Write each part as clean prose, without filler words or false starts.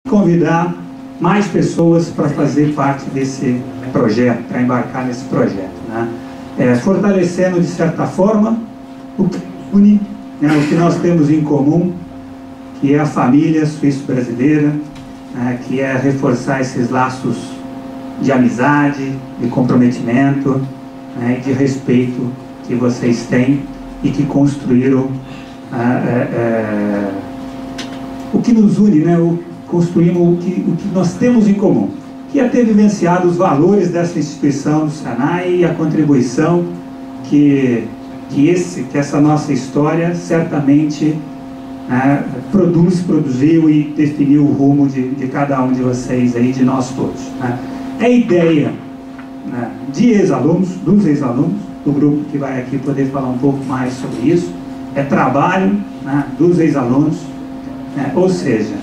convidar mais pessoas para fazer parte desse projeto, para embarcar nesse projeto, né? Fortalecendo, de certa forma, o que une, né, o que nós temos em comum, que é a família suíço-brasileira, né, que é reforçar esses laços de amizade, de comprometimento, né, de respeito que vocês têm e que construíram o que nos une, né, construímos o que nós temos em comum, que é ter vivenciado os valores dessa instituição do Senai e a contribuição que essa nossa história certamente produziu e definiu o rumo de cada um de vocês aí, de nós todos, né? É ideia, né, de ex-alunos, dos ex-alunos, do grupo que vai aqui poder falar um pouco mais sobre isso, é trabalho, né, dos ex-alunos, né, ou seja,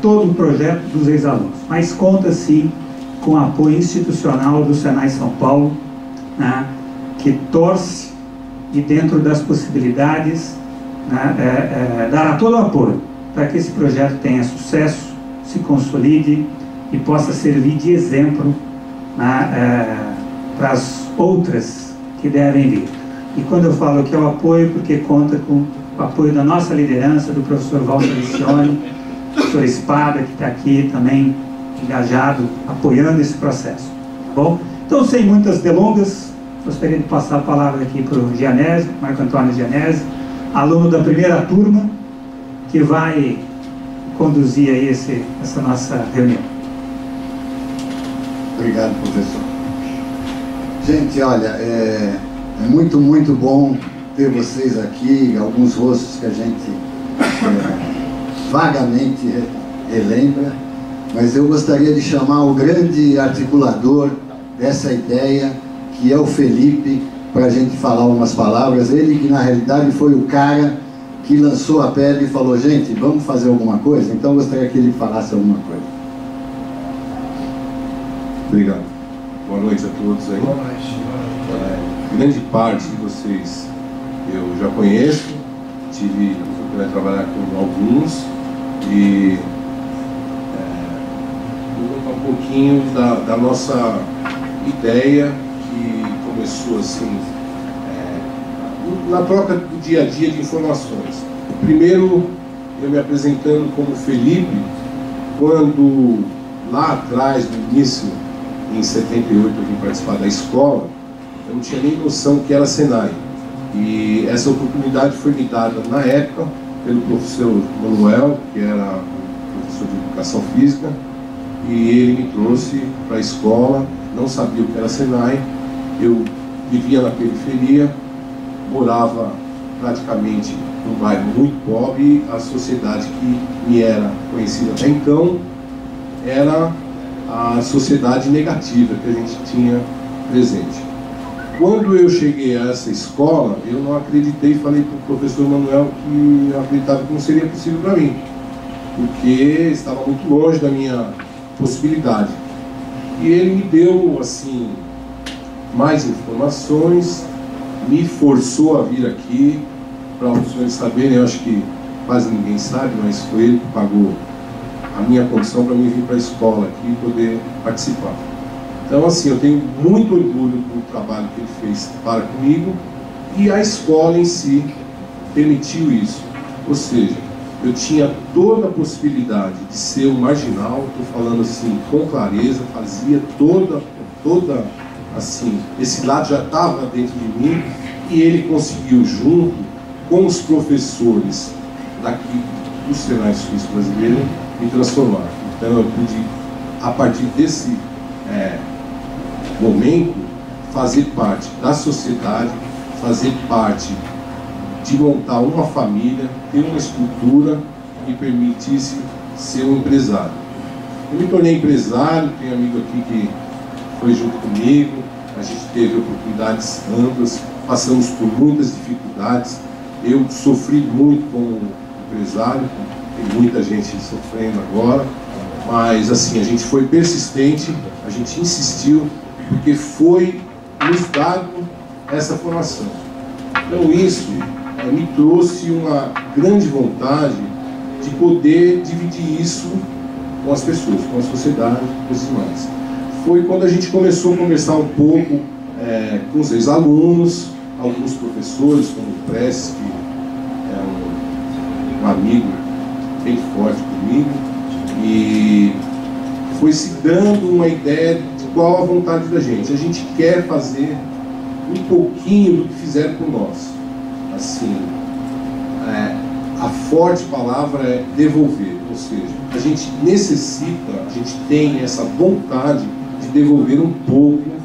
todo o projeto dos ex-alunos, mas conta sim com o apoio institucional do Senai São Paulo, né, que torce e dentro das possibilidades, né, dará todo o apoio para que esse projeto tenha sucesso, se consolide e possa servir de exemplo, né, para as outras que devem vir. E quando eu falo que é o apoio, porque conta com o apoio da nossa liderança, do professor Walter Licioni, professor Espada, que está aqui também engajado, apoiando esse processo, tá bom? Então, sem muitas delongas, gostaria de passar a palavra aqui para o Gianese, Marco Antônio Gianese, aluno da primeira turma, que vai conduzir aí essa nossa reunião. Obrigado, professor. Gente, olha, é muito, muito bom ter vocês aqui, alguns rostos que a gente vagamente relembra, mas eu gostaria de chamar o grande articulador dessa ideia, que é o Felipe, para a gente falar umas palavras. Ele que na realidade foi o cara que lançou a pedra e falou: gente, vamos fazer alguma coisa? Então eu gostaria que ele falasse alguma coisa. Obrigado. Boa noite a todos aí. Boa noite. Grande parte de vocês eu já conheço, tive a oportunidade de trabalhar com alguns e vou contar um pouquinho da nossa ideia, que começou assim na troca do dia a dia de informações. Primeiro, eu me apresentando como Felipe, quando lá atrás, no início, em 78, eu vim participar da escola, eu não tinha nem noção que era Senai. E essa oportunidade foi me dada na época pelo professor Manuel, que era professor de educação física, e ele me trouxe para a escola. Não sabia o que era Senai, eu vivia na periferia, morava praticamente num bairro muito pobre, e a sociedade que me era conhecida até então era a sociedade negativa que a gente tinha presente. Quando eu cheguei a essa escola, eu não acreditei, falei para o professor Manuel que eu acreditava que não seria possível para mim, porque estava muito longe da minha possibilidade. E ele me deu assim mais informações, me forçou a vir aqui, para os senhores saberem. Eu acho que quase ninguém sabe, mas foi ele que pagou a minha condição para mim vir para a escola aqui e poder participar. Então, assim, eu tenho muito orgulho do trabalho que ele fez para comigo, e a escola em si permitiu isso. Ou seja, eu tinha toda a possibilidade de ser um marginal, estou falando assim com clareza, fazia toda assim, esse lado já estava dentro de mim, e ele conseguiu, junto com os professores daqui do Senai Suíço Brasileiro, me transformar. Então eu pude, a partir desse momento, fazer parte da sociedade, fazer parte de montar uma família, ter uma estrutura que me permitisse ser um empresário. Eu me tornei empresário, tenho amigo aqui que foi junto comigo, a gente teve oportunidades amplas, passamos por muitas dificuldades. Eu sofri muito como empresário, tem muita gente sofrendo agora, mas assim, a gente foi persistente, a gente insistiu, porque foi nos dado essa formação. Então isso me trouxe uma grande vontade de poder dividir isso com as pessoas, com a sociedade, com os demais. Foi quando a gente começou a conversar um pouco com os ex-alunos, alguns professores, como o Prestes, que é um amigo bem forte comigo, e foi se dando uma ideia de qual a vontade da gente. A gente quer fazer um pouquinho do que fizeram por nós. Assim, a forte palavra é devolver, ou seja, a gente necessita, a gente tem essa vontade de devolver um pouco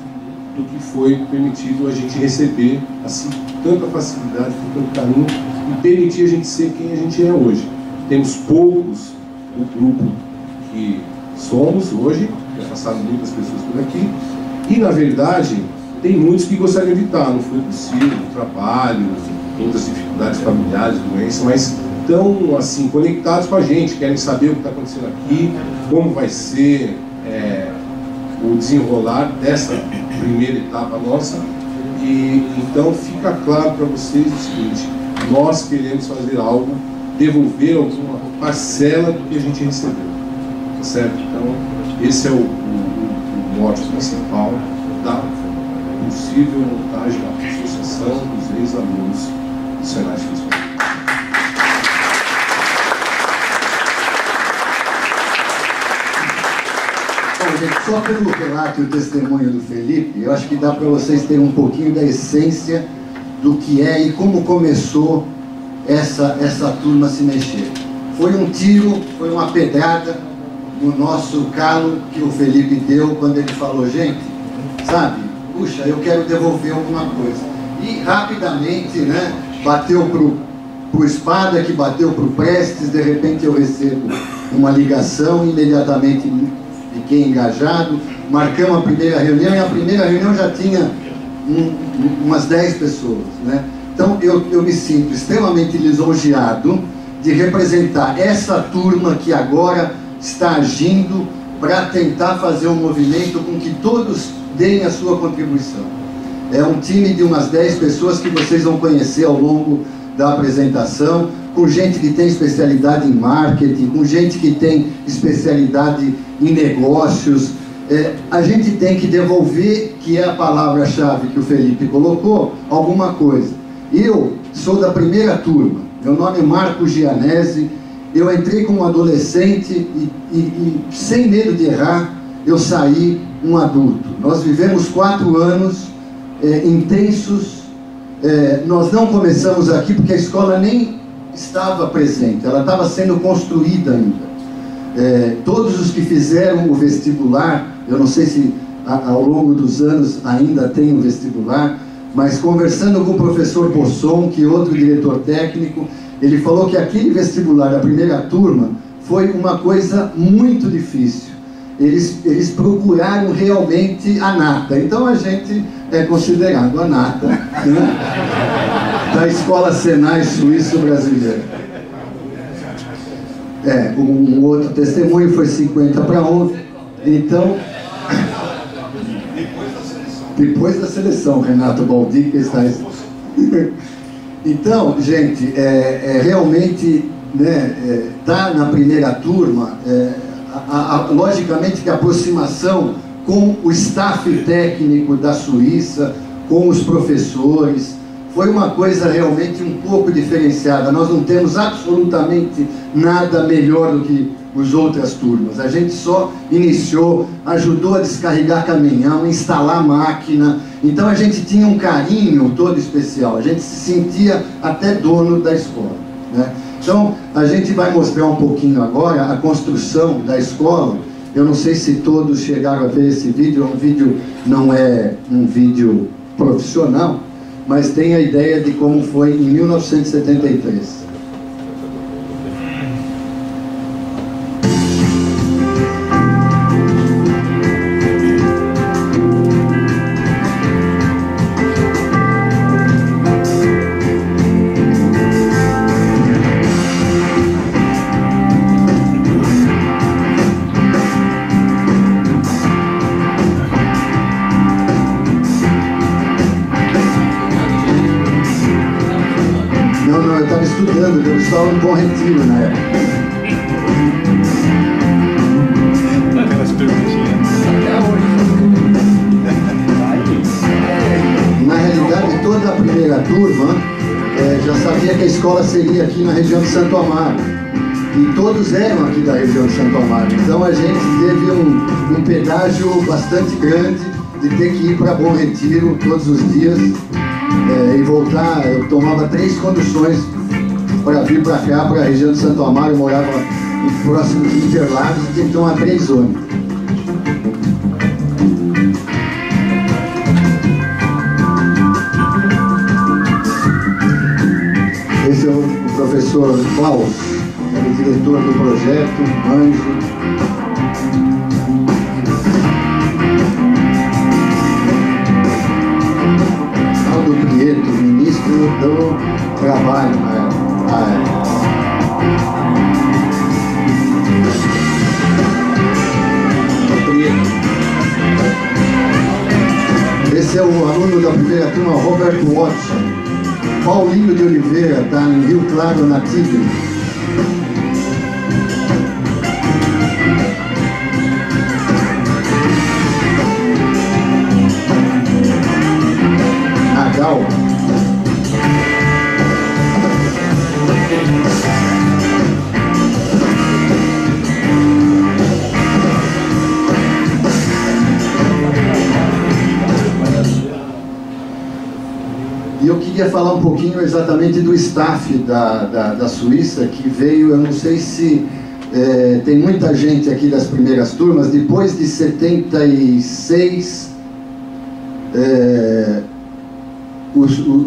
do que foi permitido a gente receber, assim, com tanta facilidade, com tanto carinho, e permitir a gente ser quem a gente é hoje. Temos poucos do grupo que somos hoje, já passaram muitas pessoas por aqui, e na verdade tem muitos que gostariam de estar, não foi possível, no trabalho, outras dificuldades familiares, doenças, mas estão assim, conectados com a gente, querem saber o que está acontecendo aqui, como vai ser o desenrolar dessa primeira etapa nossa. E então fica claro para vocês o seguinte: nós queremos fazer algo, devolver alguma parcela do que a gente recebeu, tá certo? Então esse é o mote principal da possível montagem da associação dos ex-alunos do Senai Fiscal. Bom, gente, só pelo relato e o testemunho do Felipe, eu acho que dá para vocês terem um pouquinho da essência do que é e como começou essa turma a se mexer. Foi um tiro, foi uma pedrada no nosso calo que o Felipe deu quando ele falou: gente, sabe, puxa, eu quero devolver alguma coisa. E rapidamente, né, bateu pro Espada, que bateu pro Prestes, de repente eu recebo uma ligação, imediatamente fiquei engajado, marcamos a primeira reunião, e a primeira reunião já tinha umas 10 pessoas, né? Então eu me sinto extremamente lisonjeado de representar essa turma que agora está agindo para tentar fazer um movimento com que todos deem a sua contribuição. É um time de umas 10 pessoas que vocês vão conhecer ao longo da apresentação, com gente que tem especialidade em marketing, com gente que tem especialidade em negócios. A gente tem que devolver, que é a palavra-chave que o Felipe colocou, alguma coisa. Eu sou da primeira turma, meu nome é Marco Gianese, eu entrei como adolescente e sem medo de errar, eu saí um adulto. Nós vivemos 4 anos intensos. Nós não começamos aqui porque a escola nem estava presente, ela estava sendo construída ainda. Todos os que fizeram o vestibular, eu não sei se ao longo dos anos ainda tem o vestibular, mas conversando com o professor Bosson, que é outro diretor técnico, ele falou que aquele vestibular da primeira turma foi uma coisa muito difícil. Eles procuraram realmente a nata. Então a gente é considerado a nata, né, da Escola Senai Suíço-Brasileira. Um outro testemunho foi 50-11. Então, depois da seleção, Renato Baldi, que está... Então, gente, realmente, né, tá na primeira turma, logicamente que a aproximação com o staff técnico da Suíça, com os professores, foi uma coisa realmente um pouco diferenciada. Nós não temos absolutamente nada melhor do que as outras turmas. A gente só iniciou, ajudou a descarregar caminhão, instalar máquina. Então a gente tinha um carinho todo especial. A gente se sentia até dono da escola, né? Então a gente vai mostrar um pouquinho agora a construção da escola. Eu não sei se todos chegaram a ver esse vídeo. Um vídeo, não é um vídeo profissional, mas tem a ideia de como foi em 1973. Eu estava em Bom Retiro na época. turma já sabia que a escola seria aqui na região de Santo Amaro. E todos eram aqui da região de Santo Amaro. Então a gente teve um pedágio bastante grande de ter que ir para Bom Retiro todos os dias e voltar. Eu tomava 3 conduções para vir para cá, para a região de Santo Amaro. Eu morava próximo de Interlagos e tinha que tomar 3 ônibus. Esse é o professor Klaus, era o diretor do projeto, Anjo. Aldo Prieto, ministro do Trabalho na área. Esse é o aluno da primeira turma, Roberto Watson. Paulinho de Oliveira, está em Rio Claro, na Tigre. Nagal. E eu queria falar um pouquinho exatamente do staff da Suíça, que veio, eu não sei se tem muita gente aqui das primeiras turmas, depois de 76,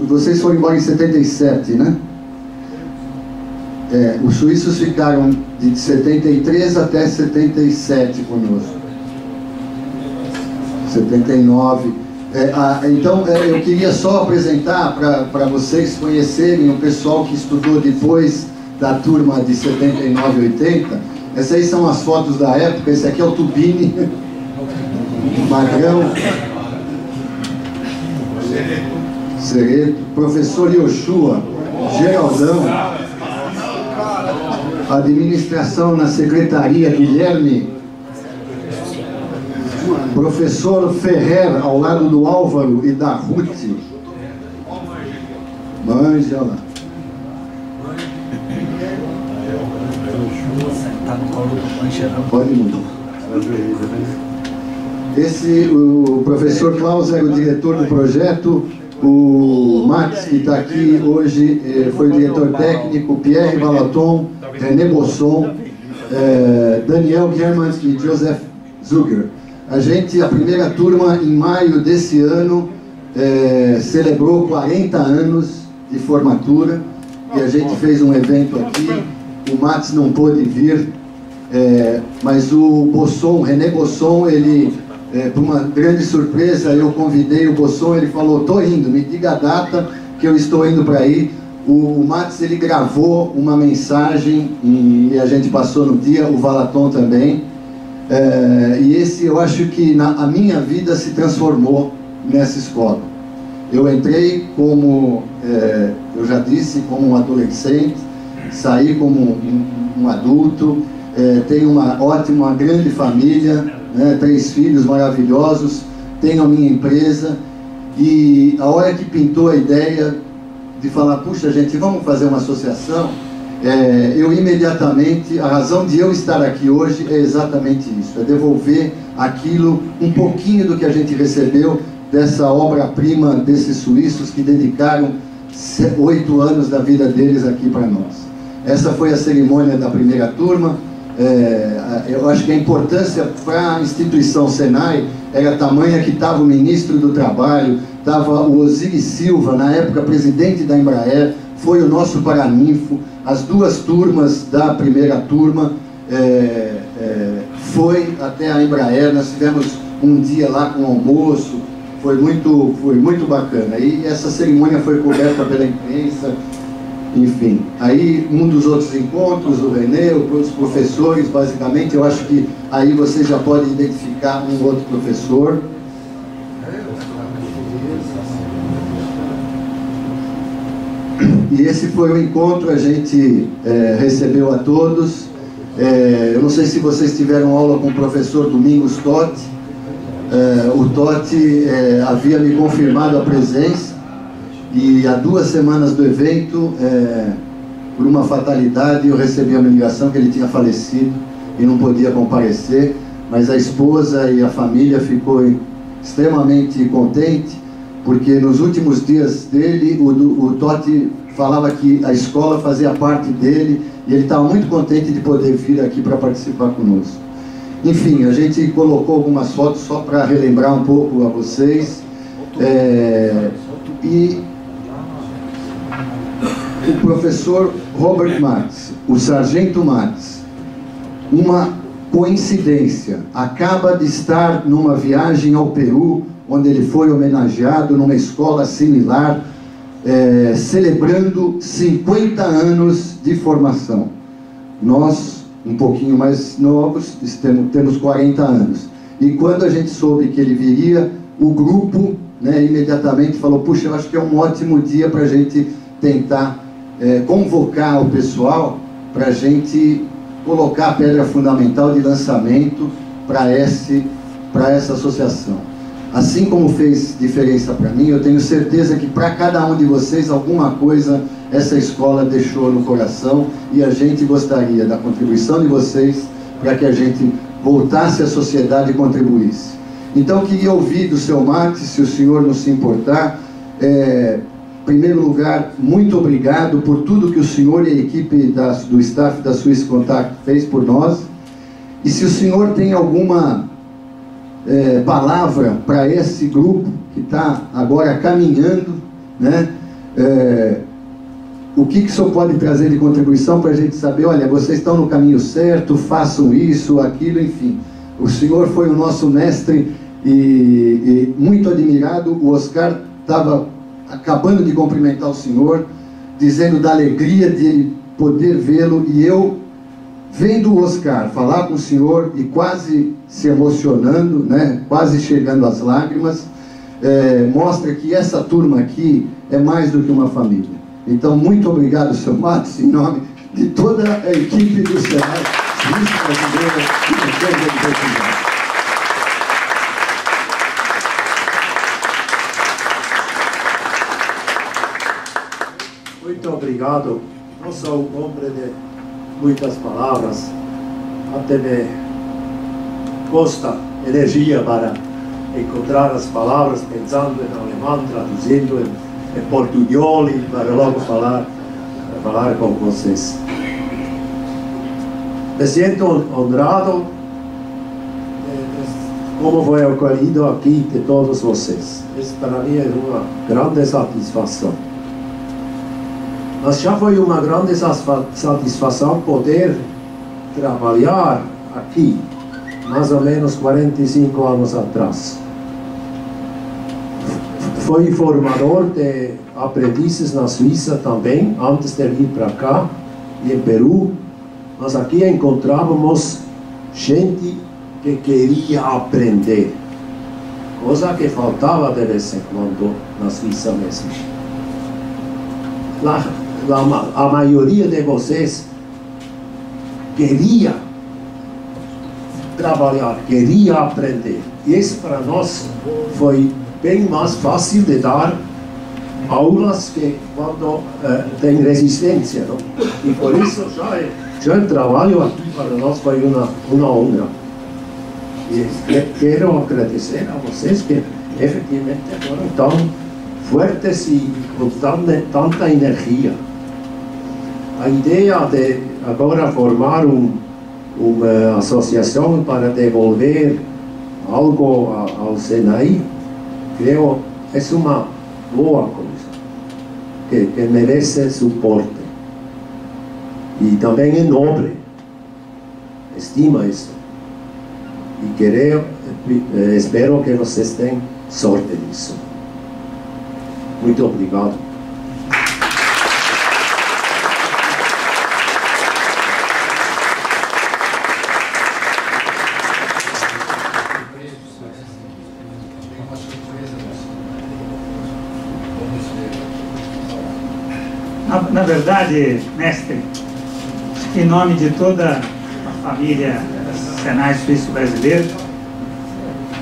vocês foram embora em 77, né? Os suíços ficaram de 73 até 77 conosco. 79. Então, eu queria só apresentar para vocês conhecerem o pessoal que estudou depois da turma de 79 e 80. Essas aí são as fotos da época. Esse aqui é o Tubini, Magrão, Sereto, professor Yoshua, Geraldão, administração na secretaria, Guilherme, professor Ferrer, ao lado do Álvaro e da Ruth. Ângela. Pode mudar. O professor Klaus era o diretor do projeto. O Max, que está aqui hoje, foi o diretor técnico. Pierre Balaton, René Bosson, Daniel Germans e Joseph Zuger. A primeira turma, em maio desse ano, celebrou 40 anos de formatura e a gente fez um evento aqui. O Max não pôde vir, mas o Bosson, René Bosson, ele, por uma grande surpresa, eu convidei o Bosson, ele falou: "Tô indo, me diga a data que eu estou indo para aí". O Max, ele gravou uma mensagem e a gente passou no dia, o Valaton também. E esse, eu acho que a minha vida se transformou nessa escola. Eu entrei como, eu já disse, como um adolescente, saí como um adulto, tenho uma grande família, né, 3 filhos maravilhosos, tenho a minha empresa, e a hora que pintou a ideia de falar: "Puxa, gente, vamos fazer uma associação", eu imediatamente, a razão de eu estar aqui hoje é exatamente isso, é devolver aquilo, um pouquinho do que a gente recebeu dessa obra-prima desses suíços que dedicaram 8 anos da vida deles aqui para nós. Essa foi a cerimônia da primeira turma. Eu acho que a importância para a instituição Senai era tamanha que estava o ministro do Trabalho, estava o Osiris Silva, na época presidente da Embraer, foi o nosso paraninfo. As 2 turmas da primeira turma foi até a Embraer. Nós tivemos um dia lá com almoço, foi muito bacana. E essa cerimônia foi coberta pela imprensa, enfim. Aí um dos outros encontros, o René, os professores, basicamente, eu acho que aí você já pode identificar um outro professor. E esse foi o encontro, a gente recebeu a todos. Eu não sei se vocês tiveram aula com o professor Domingos Totti. O Totti havia me confirmado a presença E há 2 semanas do evento, por uma fatalidade, eu recebi uma ligação que ele tinha falecido e não podia comparecer, mas a esposa e a família ficou extremamente contente, porque nos últimos dias dele, o Totti falava que a escola fazia parte dele e ele estava muito contente de poder vir aqui para participar conosco. Enfim, a gente colocou algumas fotos só para relembrar um pouco a vocês. E o professor Robert Martins, o sargento Martins, uma coincidência, acaba de estar numa viagem ao Peru, onde ele foi homenageado numa escola similar, celebrando 50 anos de formação. Nós, um pouquinho mais novos, temos 40 anos. E quando a gente soube que ele viria, o grupo, imediatamente falou: puxa, eu acho que é um ótimo dia para a gente tentar convocar o pessoal, para a gente colocar a pedra fundamental de lançamento para essa associação. Assim como fez diferença para mim, eu tenho certeza que para cada um de vocês alguma coisa essa escola deixou no coração, e a gente gostaria da contribuição de vocês para que a gente voltasse à sociedade e contribuísse. Então, queria ouvir do seu Martins, se o senhor não se importar. Em primeiro lugar, muito obrigado por tudo que o senhor e a equipe do staff da Swiss Contact fez por nós. E se o senhor tem alguma palavra para esse grupo que está agora caminhando, o que o senhor pode trazer de contribuição para a gente saber: olha, vocês estão no caminho certo, façam isso, aquilo, enfim. O senhor foi o nosso mestre e muito admirado. O Oscar estava acabando de cumprimentar o senhor, dizendo da alegria de poder vê-lo, e eu, vendo o Oscar falar com o senhor e quase se emocionando, quase chegando às lágrimas, mostra que essa turma aqui é mais do que uma família. Então, muito obrigado, seu Martins, em nome de toda a equipe do Senai Suíça Brasileira e do Centro de Universidade. Muito obrigado. Não sou um homem de muitas palavras, até me custa energia para encontrar as palavras, pensando em alemão, traduzindo em portunhol, e para logo falar com vocês. Me sinto honrado como foi acolhido aqui de todos vocês. Isso para mim é uma grande satisfação. Mas já foi uma grande satisfação poder trabalhar aqui, mais ou menos 45 anos atrás. Fui formador de aprendizes na Suíça também, antes de vir para cá, e em Peru. Mas aqui encontrávamos gente que queria aprender, coisa que faltava de vez em quando na Suíça mesmo. A maioria de vocês queria trabalhar, queria aprender. E isso para nós foi bem mais fácil de dar aulas que quando tem resistência, não? E por isso já o trabalho aqui para nós foi uma honra. E quero agradecer a vocês que efetivamente foram tão fortes e com tanta energia. A ideia de agora formar uma associação para devolver algo ao Senai, creio, é uma boa coisa, que merece suporte. E também é nobre, estima isso. E espero que vocês tenham sorte nisso. Muito obrigado. Na verdade, mestre, em nome de toda a família Senai Suíço Brasileiro,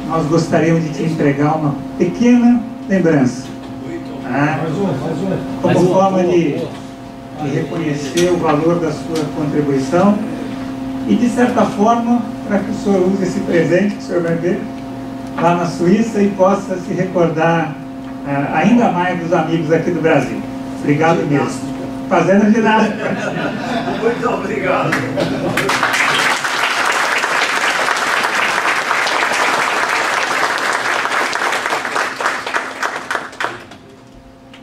nós gostaríamos de te entregar uma pequena lembrança. né? Como forma de reconhecer o valor da sua contribuição e, de certa forma, para que o senhor use esse presente que o senhor vai ver lá na Suíça e possa se recordar ainda mais dos amigos aqui do Brasil. Obrigado mesmo. Fazendo ginástica. Muito obrigado.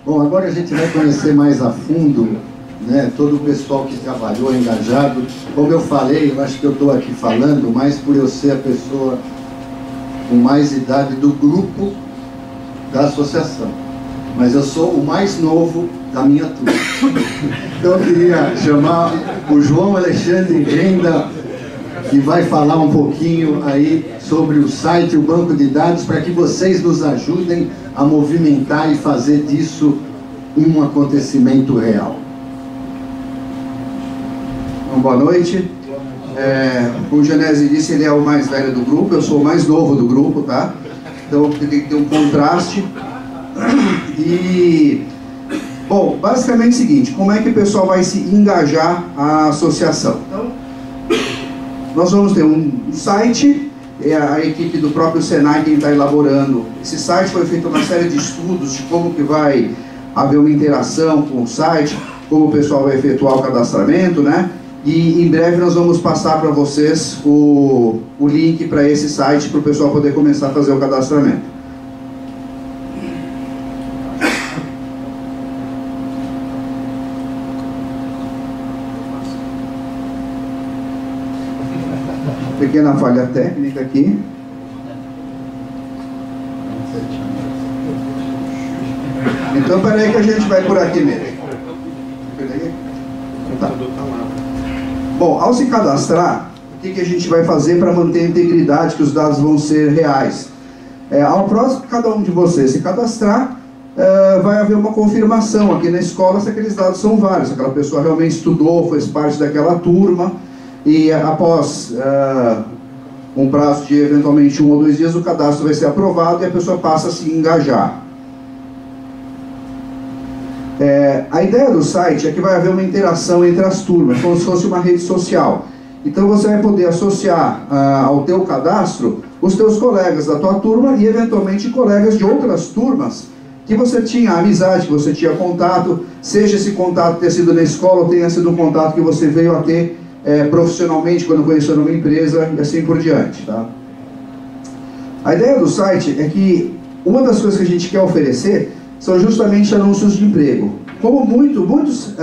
Bom, agora a gente vai conhecer mais a fundo, né, todo o pessoal que trabalhou, engajado. Como eu falei, eu acho que eu estou aqui falando mais por eu ser a pessoa com mais idade do grupo da associação. Mas eu sou o mais novo da minha turma. Então eu queria chamar o João Alexandre Renda, que vai falar um pouquinho aí sobre o site, o banco de dados, para que vocês nos ajudem a movimentar e fazer disso um acontecimento real. Então, boa noite. Como o Genésio disse, ele é o mais velho do grupo, eu sou o mais novo do grupo, tá? Então tem que ter um contraste. E, bom, basicamente é o seguinte, como é que o pessoal vai se engajar à associação? Então, nós vamos ter um site, a equipe do próprio Senai quem está elaborando. Esse site foi feita uma série de estudos de como que vai haver uma interação com o site, como o pessoal vai efetuar o cadastramento, né? E em breve nós vamos passar para vocês o link para esse site para o pessoal poder começar a fazer o cadastramento. Pequena falha técnica aqui. Então, peraí que a gente vai por aqui mesmo. Tá. Bom, ao se cadastrar, o que a gente vai fazer para manter a integridade, que os dados vão ser reais? Ao próximo, cada um de vocês se cadastrar, vai haver uma confirmação aqui na escola se aqueles dados são válidos, se aquela pessoa realmente estudou, fez parte daquela turma. E após um prazo de eventualmente 1 ou 2 dias, o cadastro vai ser aprovado e a pessoa passa a se engajar. A ideia do site é que vai haver uma interação entre as turmas, como se fosse uma rede social. Então você vai poder associar ao teu cadastro os teus colegas da tua turma e eventualmente colegas de outras turmas que você tinha amizade, que você tinha contato, seja esse contato ter sido na escola ou tenha sido um contato que você veio a ter profissionalmente quando conheceu numa empresa e assim por diante, tá? A ideia do site é que uma das coisas que a gente quer oferecer são justamente anúncios de emprego. Como muitos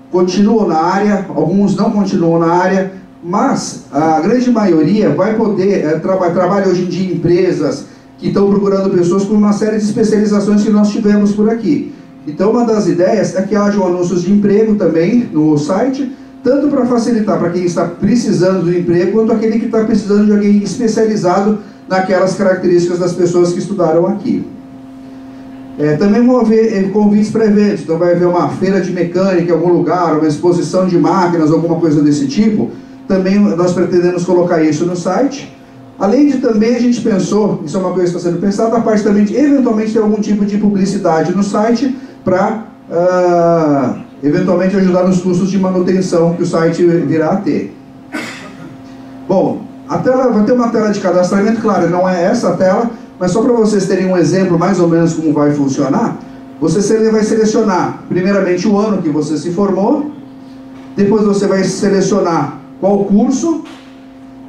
continuam na área, alguns não continuam na área, mas a grande maioria vai poder trabalhar hoje em dia em empresas que estão procurando pessoas com uma série de especializações que nós tivemos por aqui. Então uma das ideias é que hajam anúncios de emprego também no site, tanto para facilitar para quem está precisando do emprego, quanto aquele que está precisando de alguém especializado naquelas características das pessoas que estudaram aqui. Também vão haver convites para eventos, então vai haver uma feira de mecânica em algum lugar, uma exposição de máquinas, alguma coisa desse tipo. Também nós pretendemos colocar isso no site. Além de também a gente pensou, isso é uma coisa que está sendo pensada, a parte também de eventualmente ter algum tipo de publicidade no site para eventualmente ajudar nos custos de manutenção que o site virá a ter. Bom, a tela, vai ter uma tela de cadastramento, claro, não é essa tela, mas só para vocês terem um exemplo mais ou menos como vai funcionar, você vai selecionar primeiramente o ano que você se formou, depois você vai selecionar qual curso,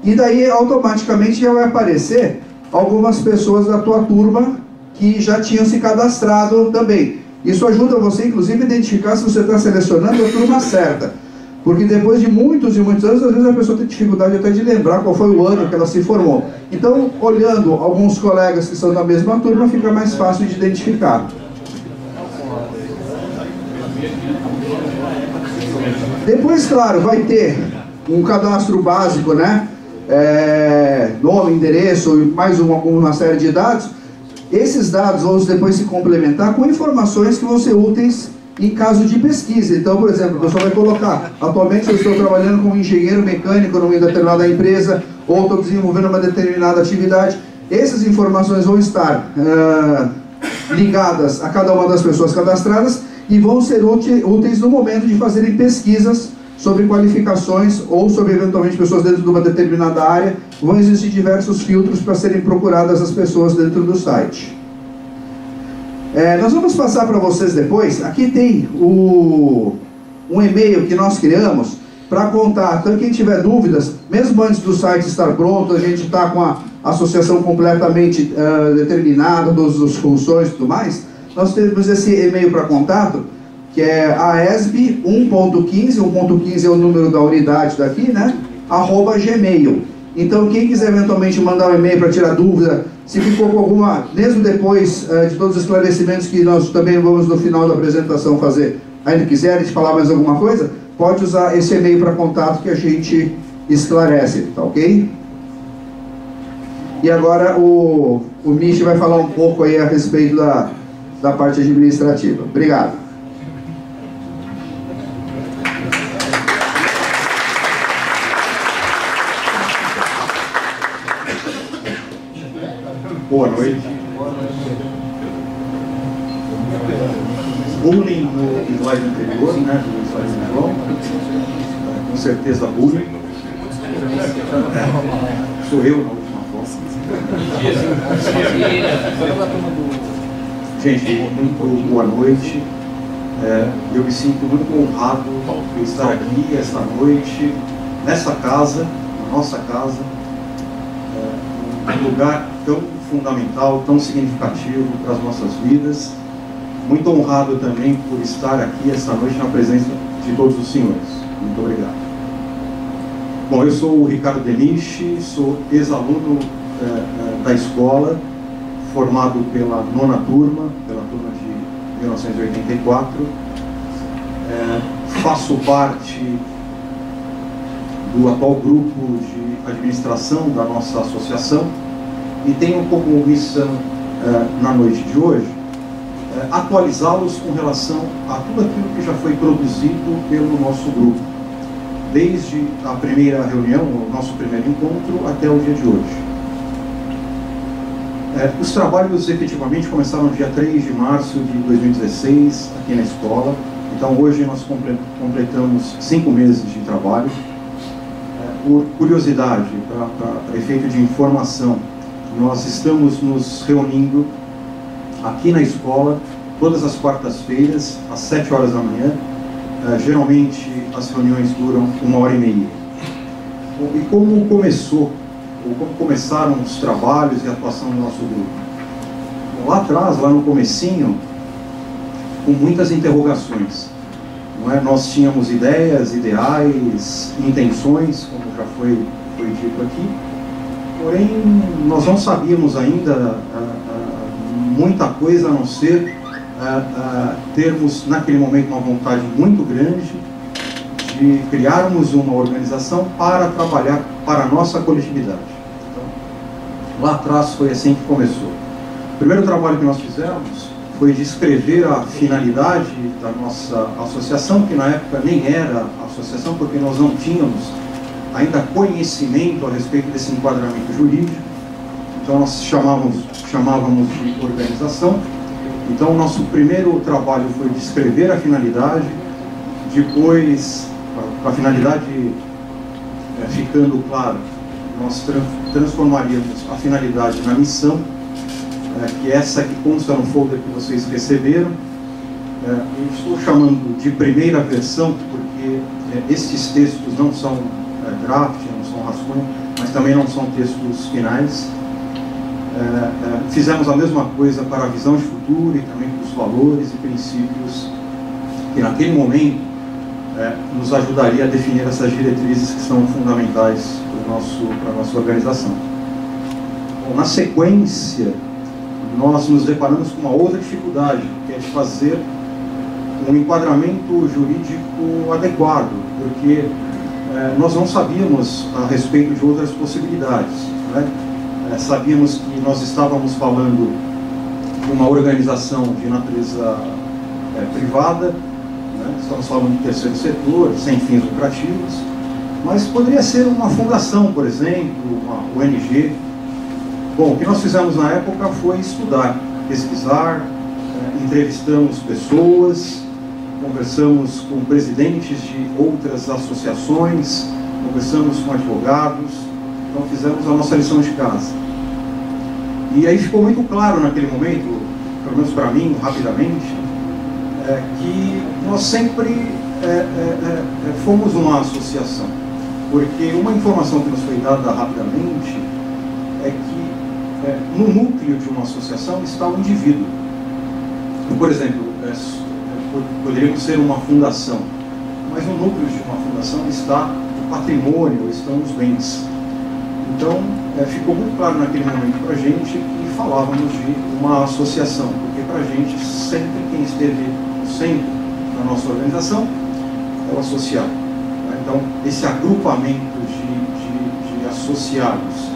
e daí automaticamente já vai aparecer algumas pessoas da tua turma que já tinham se cadastrado também. Isso ajuda você, inclusive, a identificar se você está selecionando a turma certa. Porque depois de muitos e muitos anos, às vezes a pessoa tem dificuldade até de lembrar qual foi o ano que ela se formou. Então, olhando alguns colegas que são da mesma turma, fica mais fácil de identificar. Depois, claro, vai ter um cadastro básico, né? Nome, endereço e mais uma série de dados. Esses dados vão depois se complementar com informações que vão ser úteis em caso de pesquisa. Então, por exemplo, o pessoal vai colocar: atualmente eu estou trabalhando como engenheiro mecânico numa determinada empresa, ou estou desenvolvendo uma determinada atividade. Essas informações vão estar ligadas a cada uma das pessoas cadastradas e vão ser úteis no momento de fazerem pesquisas sobre qualificações ou sobre, eventualmente, pessoas dentro de uma determinada área. Vão existir diversos filtros para serem procuradas as pessoas dentro do site. Nós vamos passar para vocês depois. Aqui tem um e-mail que nós criamos para contato. Então, quem tiver dúvidas, mesmo antes do site estar pronto, a gente está com a associação completamente determinada, todas as funções e tudo mais, nós temos esse e-mail para contato, que é AESB 1.15, 1.15 é o número da unidade daqui, né? @gmail. Então, quem quiser eventualmente mandar um e-mail para tirar dúvida, se ficou com alguma, mesmo depois de todos os esclarecimentos que nós também vamos no final da apresentação fazer, ainda quiserem falar mais alguma coisa, pode usar esse e-mail para contato que a gente esclarece, tá ok? E agora o Michi vai falar um pouco aí a respeito da parte administrativa. Obrigado. Boa noite. Bullying no slide anterior, né? No slide anterior. Com certeza bullying. Sou eu na última foto. Gente, muito boa noite. Eu me sinto muito honrado de estar aqui esta noite, nessa casa, na nossa casa, um lugar tão fundamental, tão significativo para as nossas vidas. Muito honrado também por estar aqui esta noite na presença de todos os senhores. Muito obrigado. Bom, eu sou o Ricardo Deniche, sou ex-aluno da escola, formado pela nona turma, pela turma de 1984. Faço parte do atual grupo de administração da nossa associação e tenho como missão, na noite de hoje, atualizá-los com relação a tudo aquilo que já foi produzido pelo nosso grupo, desde a primeira reunião, o nosso primeiro encontro, até o dia de hoje. Os trabalhos efetivamente começaram no dia 3 de março de 2016, aqui na escola. Então hoje nós completamos 5 meses de trabalho. Por curiosidade, para efeito de informação, nós estamos nos reunindo aqui na escola todas as quartas-feiras, às 7 horas da manhã. Geralmente as reuniões duram 1h30. E como começaram os trabalhos e a atuação do nosso grupo? Lá atrás, lá no comecinho, com muitas interrogações. Não é? Nós tínhamos ideias, ideais, intenções, como já foi dito aqui, porém nós não sabíamos ainda muita coisa a não ser termos naquele momento uma vontade muito grande de criarmos uma organização para trabalhar para a nossa coletividade. Então, lá atrás foi assim que começou. O primeiro trabalho que nós fizemos foi descrever a finalidade da nossa associação, que na época nem era associação, porque nós não tínhamos ainda conhecimento a respeito desse enquadramento jurídico. Então nós chamávamos de organização. Então o nosso primeiro trabalho foi descrever a finalidade, depois, a finalidade ficando claro, nós transformaríamos a finalidade na missão, que é essa que consta no folder que vocês receberam. Eu estou chamando de primeira versão, porque estes textos não são draft, não são rascunho, mas também não são textos finais. Fizemos a mesma coisa para a visão de futuro e também para os valores e princípios que naquele momento nos ajudaria a definir essas diretrizes que são fundamentais para a nossa organização. Bom, na sequência, nós nos deparamos com uma outra dificuldade, que é de fazer um enquadramento jurídico adequado, porque nós não sabíamos a respeito de outras possibilidades, né? Sabíamos que nós estávamos falando de uma organização de natureza privada, né? Estamos falando do terceiro setor, sem fins lucrativos, mas poderia ser uma fundação, por exemplo, uma ONG. Bom, o que nós fizemos na época foi estudar, pesquisar, entrevistamos pessoas, conversamos com presidentes de outras associações, conversamos com advogados, então fizemos a nossa lição de casa. E aí ficou muito claro naquele momento, pelo menos para mim, rapidamente, que nós sempre fomos uma associação, porque uma informação que nos foi dada rapidamente é que no núcleo de uma associação está o indivíduo. Por exemplo, poderíamos ser uma fundação, mas no núcleo de uma fundação está o patrimônio, estão os bens. Então, ficou muito claro naquele momento para a gente que falávamos de uma associação, porque para a gente, sempre quem esteve no centro da nossa organização é o associado. Então, esse agrupamento de associados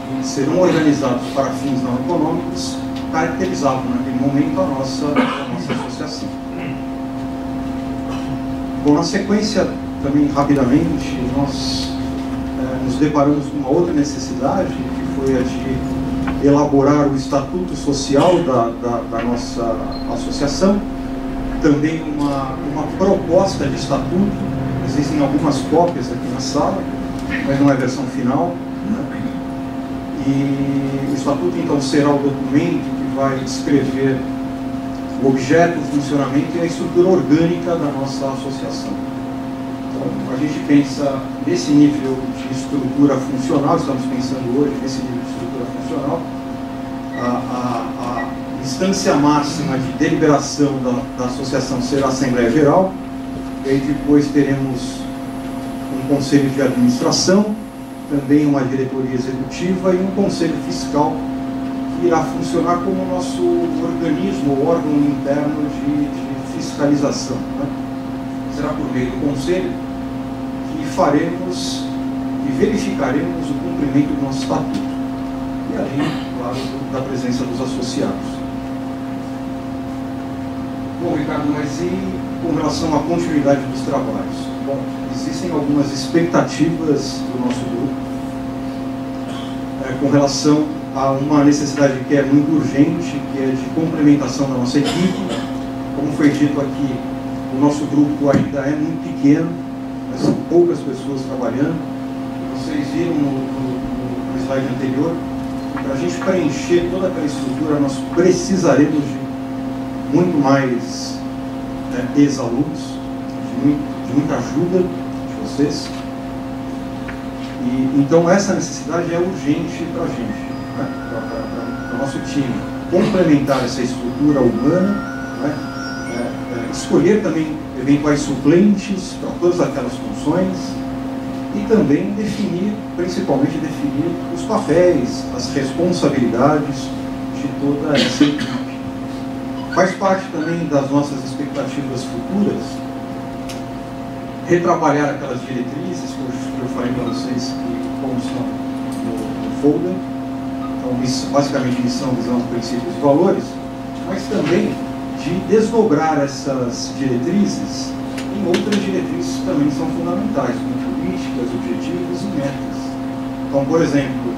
que serão organizados para fins não econômicos caracterizavam naquele momento a nossa associação. Bom, na sequência, também rapidamente, nós nos deparamos com uma outra necessidade, que foi a de elaborar o estatuto social da nossa associação, também uma proposta de estatuto. Existem algumas cópias aqui na sala, mas não é a versão final, né? E o estatuto, então, será o documento que vai descrever o objeto, o funcionamento e a estrutura orgânica da nossa associação. Então, a gente pensa nesse nível de estrutura funcional, estamos pensando hoje nesse nível de estrutura funcional, a instância máxima de deliberação da associação será a Assembleia Geral, e aí depois teremos um Conselho de Administração, também uma diretoria executiva e um Conselho Fiscal, que irá funcionar como nosso organismo, órgão interno de fiscalização, né? Será por meio do Conselho que faremos e verificaremos o cumprimento do nosso estatuto. E além, claro, da presença dos associados. Bom, Ricardo, mas e com relação à continuidade dos trabalhos? Bom, existem algumas expectativas do nosso grupo com relação a uma necessidade que é muito urgente, que é de complementação da nossa equipe. Como foi dito aqui, o nosso grupo ainda é muito pequeno, são poucas pessoas trabalhando. Vocês viram no slide anterior, para a gente preencher toda aquela estrutura, nós precisaremos de muito mais ex-alunos, de muita ajuda de vocês. E, então, essa necessidade é urgente para a gente, né? Para o nosso time. Complementar essa estrutura humana, né? Escolher também eventuais suplentes para todas aquelas funções e também definir, principalmente definir os papéis, as responsabilidades de toda essa equipe. Faz parte também das nossas expectativas futuras retrabalhar aquelas diretrizes que eu falei para vocês que constam no folder. Então, basicamente, missão, visão, princípios e valores, mas também de desdobrar essas diretrizes em outras diretrizes que também são fundamentais, como políticas, objetivos e metas. Então, por exemplo,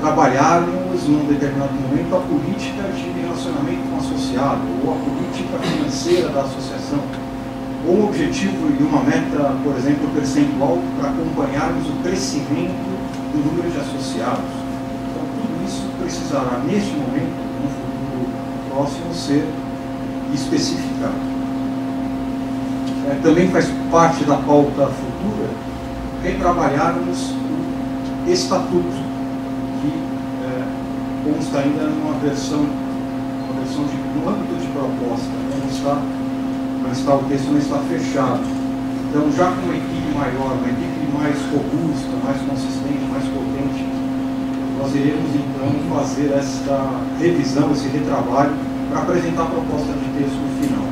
trabalharmos num determinado momento a política de relacionamento com o associado, ou a política financeira da associação, ou um objetivo e uma meta, por exemplo, percentual, para acompanharmos o crescimento do número de associados. Então, tudo isso precisará, neste momento, no futuro próximo, ser especificado. Também faz parte da pauta futura retrabalharmos o estatuto, que consta ainda numa versão no âmbito de proposta, não está, o texto não está fechado. Então, já com uma equipe maior, uma equipe mais robusta, mais consistente, mais potente, nós iremos então fazer esta revisão, esse retrabalho, para apresentar a proposta de texto final.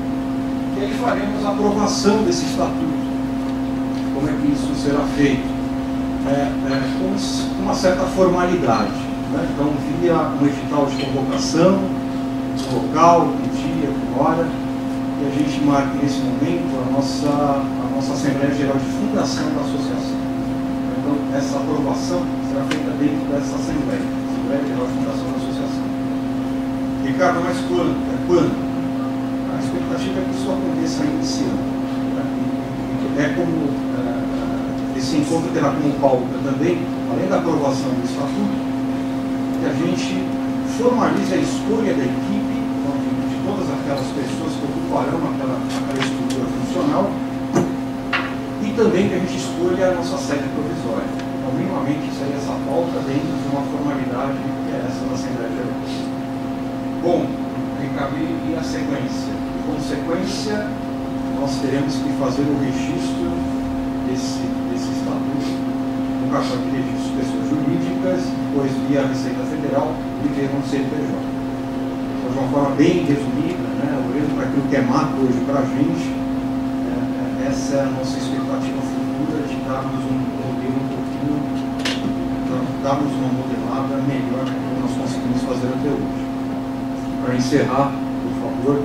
E aí faremos a aprovação desse estatuto. Como é que isso será feito? Com uma certa formalidade, né? Então, via um edital de convocação, local, com dia, com hora, e a gente marque nesse momento a nossa Assembleia Geral de Fundação da Associação. Então, essa aprovação será feita dentro dessa Assembleia Geral de Fundação da Associação. E Ricardo, mas quando? A expectativa é que isso aconteça ainda esse ano. É como esse encontro terá como pauta também, além da aprovação do Estatuto, que a gente formalize a escolha da equipe, de todas aquelas pessoas que ocuparão aquela estrutura funcional, e também que a gente escolha a nossa sede provisória. Então, minimamente, seria essa pauta dentro de uma formalidade que é essa da Assembleia Geral. Bom, Ricardo, e a sequência? Em consequência, nós teremos que fazer o registro desse estatuto no cartório de registro de pessoas jurídicas, depois via Receita Federal e via um CNPJ. Então, de uma forma bem resumida, né, olhando para aquilo que é macro hoje para a gente, essa é a nossa expectativa futura de darmos um modelo um pouquinho, darmos uma modelada melhor do que nós conseguimos fazer até hoje. Para encerrar, por favor,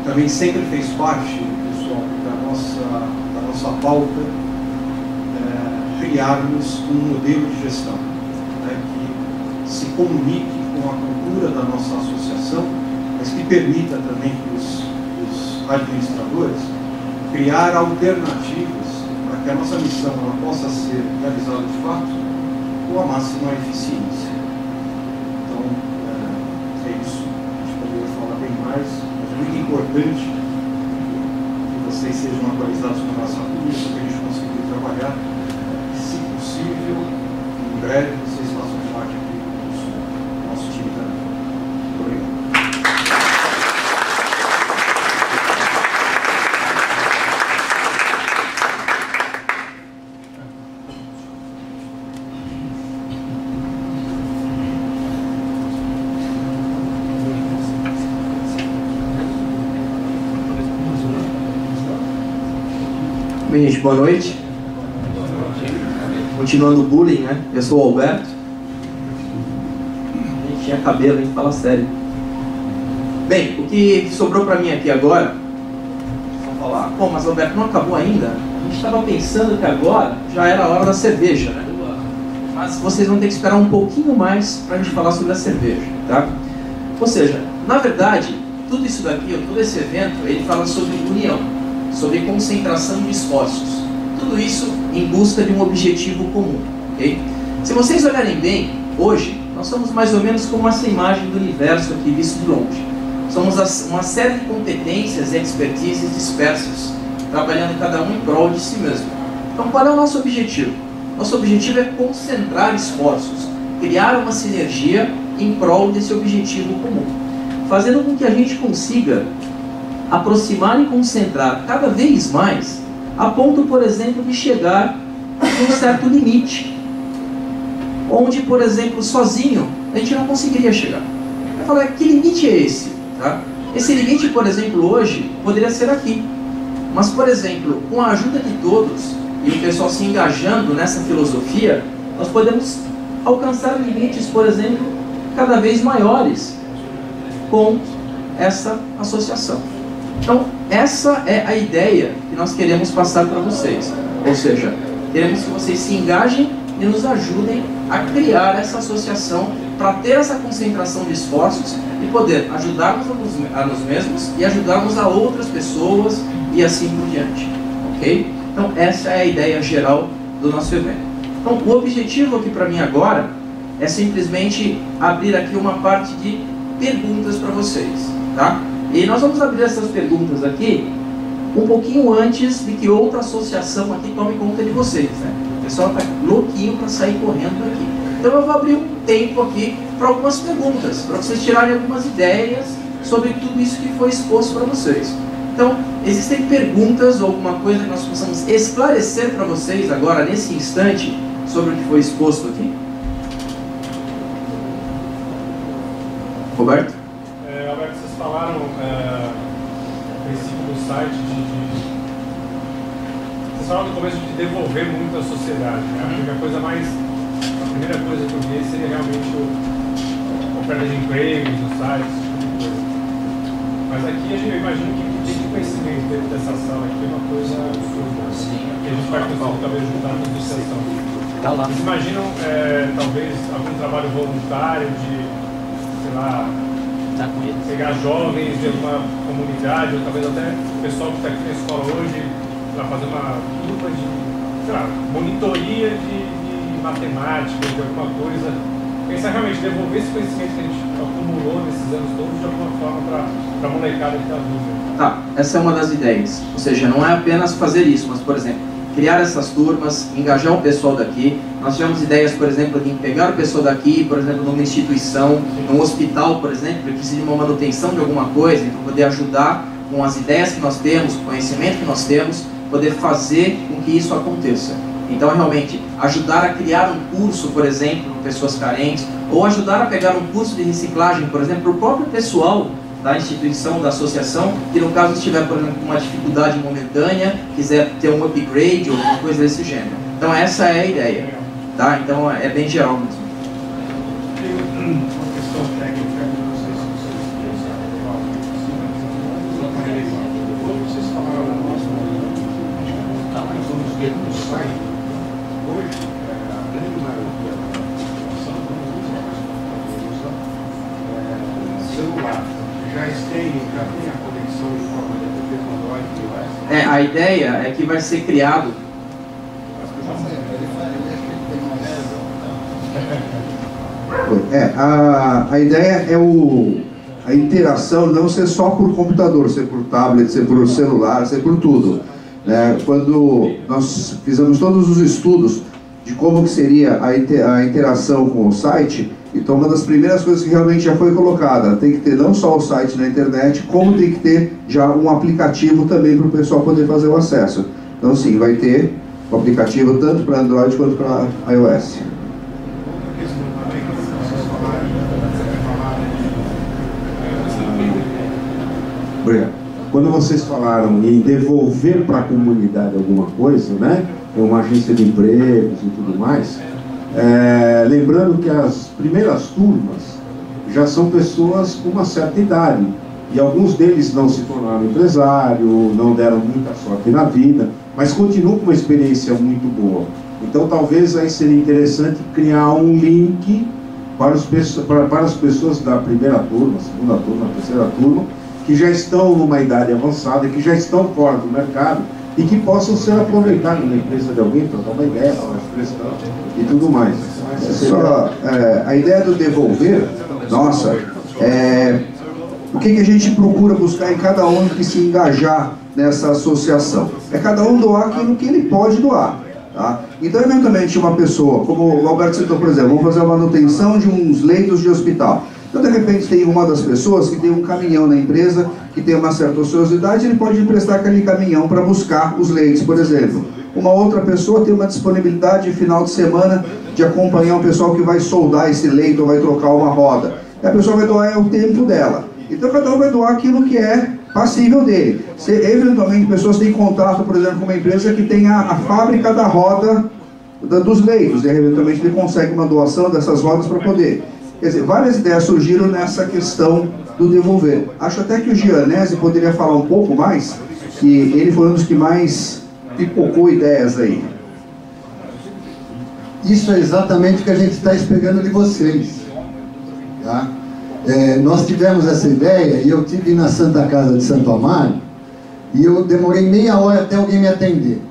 também sempre fez parte, pessoal, da nossa pauta, criarmos um modelo de gestão, né, que se comunique com a cultura da nossa associação, mas que permita também que os administradores criar alternativas para que a nossa missão ela possa ser realizada de fato com a máxima eficiência. Então, é isso. A gente poderia falar bem mais, mas é muito importante que vocês sejam atualizados com relação a tudo isso, que a gente conseguir trabalhar. Se possível, em breve vocês façam parte aqui do nosso time também. Muito obrigado. Bem, gente, boa noite. Continuando o bullying, né? Eu sou o Alberto. A gente tinha cabelo, a gente fala sério. Bem, o que sobrou para mim aqui agora, vou falar, pô, mas Alberto, não acabou ainda? A gente estava pensando que agora já era a hora da cerveja, né? Mas vocês vão ter que esperar um pouquinho mais para a gente falar sobre a cerveja, tá? Ou seja, na verdade, tudo isso daqui, todo esse evento, ele fala sobre união, sobre concentração de esforços. Tudo isso em busca de um objetivo comum, ok? Se vocês olharem bem, hoje, nós somos mais ou menos como essa imagem do universo aqui visto de longe. Somos uma série de competências e expertises dispersas, trabalhando cada um em prol de si mesmo. Então, qual é o nosso objetivo? Nosso objetivo é concentrar esforços, criar uma sinergia em prol desse objetivo comum, fazendo com que a gente consiga aproximar e concentrar cada vez mais, a ponto, por exemplo, de chegar a um certo limite, onde, por exemplo, sozinho, a gente não conseguiria chegar. Vai falar, que limite é esse? Tá? Esse limite, por exemplo, hoje, poderia ser aqui. Mas, por exemplo, com a ajuda de todos, e o pessoal se engajando nessa filosofia, nós podemos alcançar limites, por exemplo, cada vez maiores com essa associação. Então, essa é a ideia que nós queremos passar para vocês. Ou seja, queremos que vocês se engajem e nos ajudem a criar essa associação para ter essa concentração de esforços e poder ajudarmos a nós mesmos e ajudarmos a outras pessoas e assim por diante. Ok? Então, essa é a ideia geral do nosso evento. Então, o objetivo aqui para mim agora é simplesmente abrir aqui uma parte de perguntas para vocês, tá? E nós vamos abrir essas perguntas aqui um pouquinho antes de que outra associação aqui tome conta de vocês, né? O pessoal está louquinho para sair correndo aqui. Então eu vou abrir um tempo aqui para algumas perguntas, para vocês tirarem algumas ideias sobre tudo isso que foi exposto para vocês. Então, existem perguntas ou alguma coisa que nós possamos esclarecer para vocês agora, nesse instante, sobre o que foi exposto aqui? Roberto? Alberto, vocês falaram a princípio do site vocês falaram no começo de devolver muito à sociedade, né? Porque a primeira coisa que eu vi seria realmente a oferta de empregos, os sites, esse tipo de coisa. Mas aqui eu imagino que o tipo de conhecimento dentro dessa sala aqui é uma coisa absurda, assim, que a gente vai conseguir talvez juntar na associação. Tá lá. Vocês imaginam talvez algum trabalho voluntário de, sei lá, pegar jovens de alguma comunidade, ou talvez até o pessoal que está aqui na escola hoje, para fazer uma turma de, sei lá, monitoria de matemática, de alguma coisa. Pensar realmente, devolver esse conhecimento que a gente acumulou nesses anos todos de alguma forma para a molecada que está vindo. Tá, essa é uma das ideias. Ou seja, não é apenas fazer isso, mas, por exemplo, criar essas turmas, engajar o pessoal daqui. Nós tivemos ideias, por exemplo, de pegar o pessoal daqui, por exemplo, numa instituição, num hospital, por exemplo, que precisa de uma manutenção de alguma coisa, então poder ajudar com as ideias que nós temos, com o conhecimento que nós temos, poder fazer com que isso aconteça. Então, realmente, ajudar a criar um curso, por exemplo, para pessoas carentes, ou ajudar a pegar um curso de reciclagem, por exemplo, para o próprio pessoal da instituição, da associação, que no caso estiver, por exemplo, com uma dificuldade momentânea, quiser ter um upgrade ou alguma coisa desse gênero. Então essa é a ideia, tá? Então é bem geral mesmo. Tem uma questão técnica que não sei se vocês falaram no nosso nós vamos ver no site, hoje, a grande maioria da população usa celular. Já tem a conexão de forma de Android e iOS? A ideia é que vai ser criado. A ideia é a interação não ser só por computador, ser por tablet, ser por celular, ser por tudo. Quando nós fizemos todos os estudos de como que seria a interação com o site, então uma das primeiras coisas que realmente já foi colocada, tem que ter não só o site na internet, como tem que ter já um aplicativo também para o pessoal poder fazer o acesso. Então sim, vai ter o aplicativo tanto para Android quanto para iOS. Obrigado. Quando vocês falaram em devolver para a comunidade alguma coisa, né? Uma agência de empregos e tudo mais, lembrando que as primeiras turmas já são pessoas com uma certa idade, e alguns deles não se tornaram empresário, não deram muita sorte na vida, mas continuam com uma experiência muito boa. Então talvez aí seria interessante criar um link para as pessoas da primeira turma, segunda turma, terceira turma, que já estão numa idade avançada, que já estão fora do mercado, e que possam ser aproveitados na empresa de alguém, trocar uma ideia, falar expressão e tudo mais. A ideia do devolver, nossa, o que a gente procura buscar em cada um que se engajar nessa associação? É cada um doar aquilo que ele pode doar. Tá? Então, eventualmente, uma pessoa, como o Alberto citou, por exemplo, vamos fazer a manutenção de uns leitos de hospital. Então, de repente, tem uma das pessoas que tem um caminhão na empresa, que tem uma certa ociosidade, ele pode emprestar aquele caminhão para buscar os leitos, por exemplo. Uma outra pessoa tem uma disponibilidade de final de semana de acompanhar um pessoal que vai soldar esse leito ou vai trocar uma roda. E a pessoa vai doar o tempo dela. Então, cada um vai doar aquilo que é passível dele. Se, eventualmente, pessoas têm contato, por exemplo, com uma empresa que tem a fábrica da roda dos leitos, e eventualmente ele consegue uma doação dessas rodas para poder... Quer dizer, várias ideias surgiram nessa questão do devolver. Acho até que o Gianese poderia falar um pouco mais, que ele foi um dos que mais pipocou ideias aí. Isso é exatamente o que a gente está esperando de vocês. Tá? Nós tivemos essa ideia e eu estive na Santa Casa de Santo Amaro e eu demorei meia hora até alguém me atender.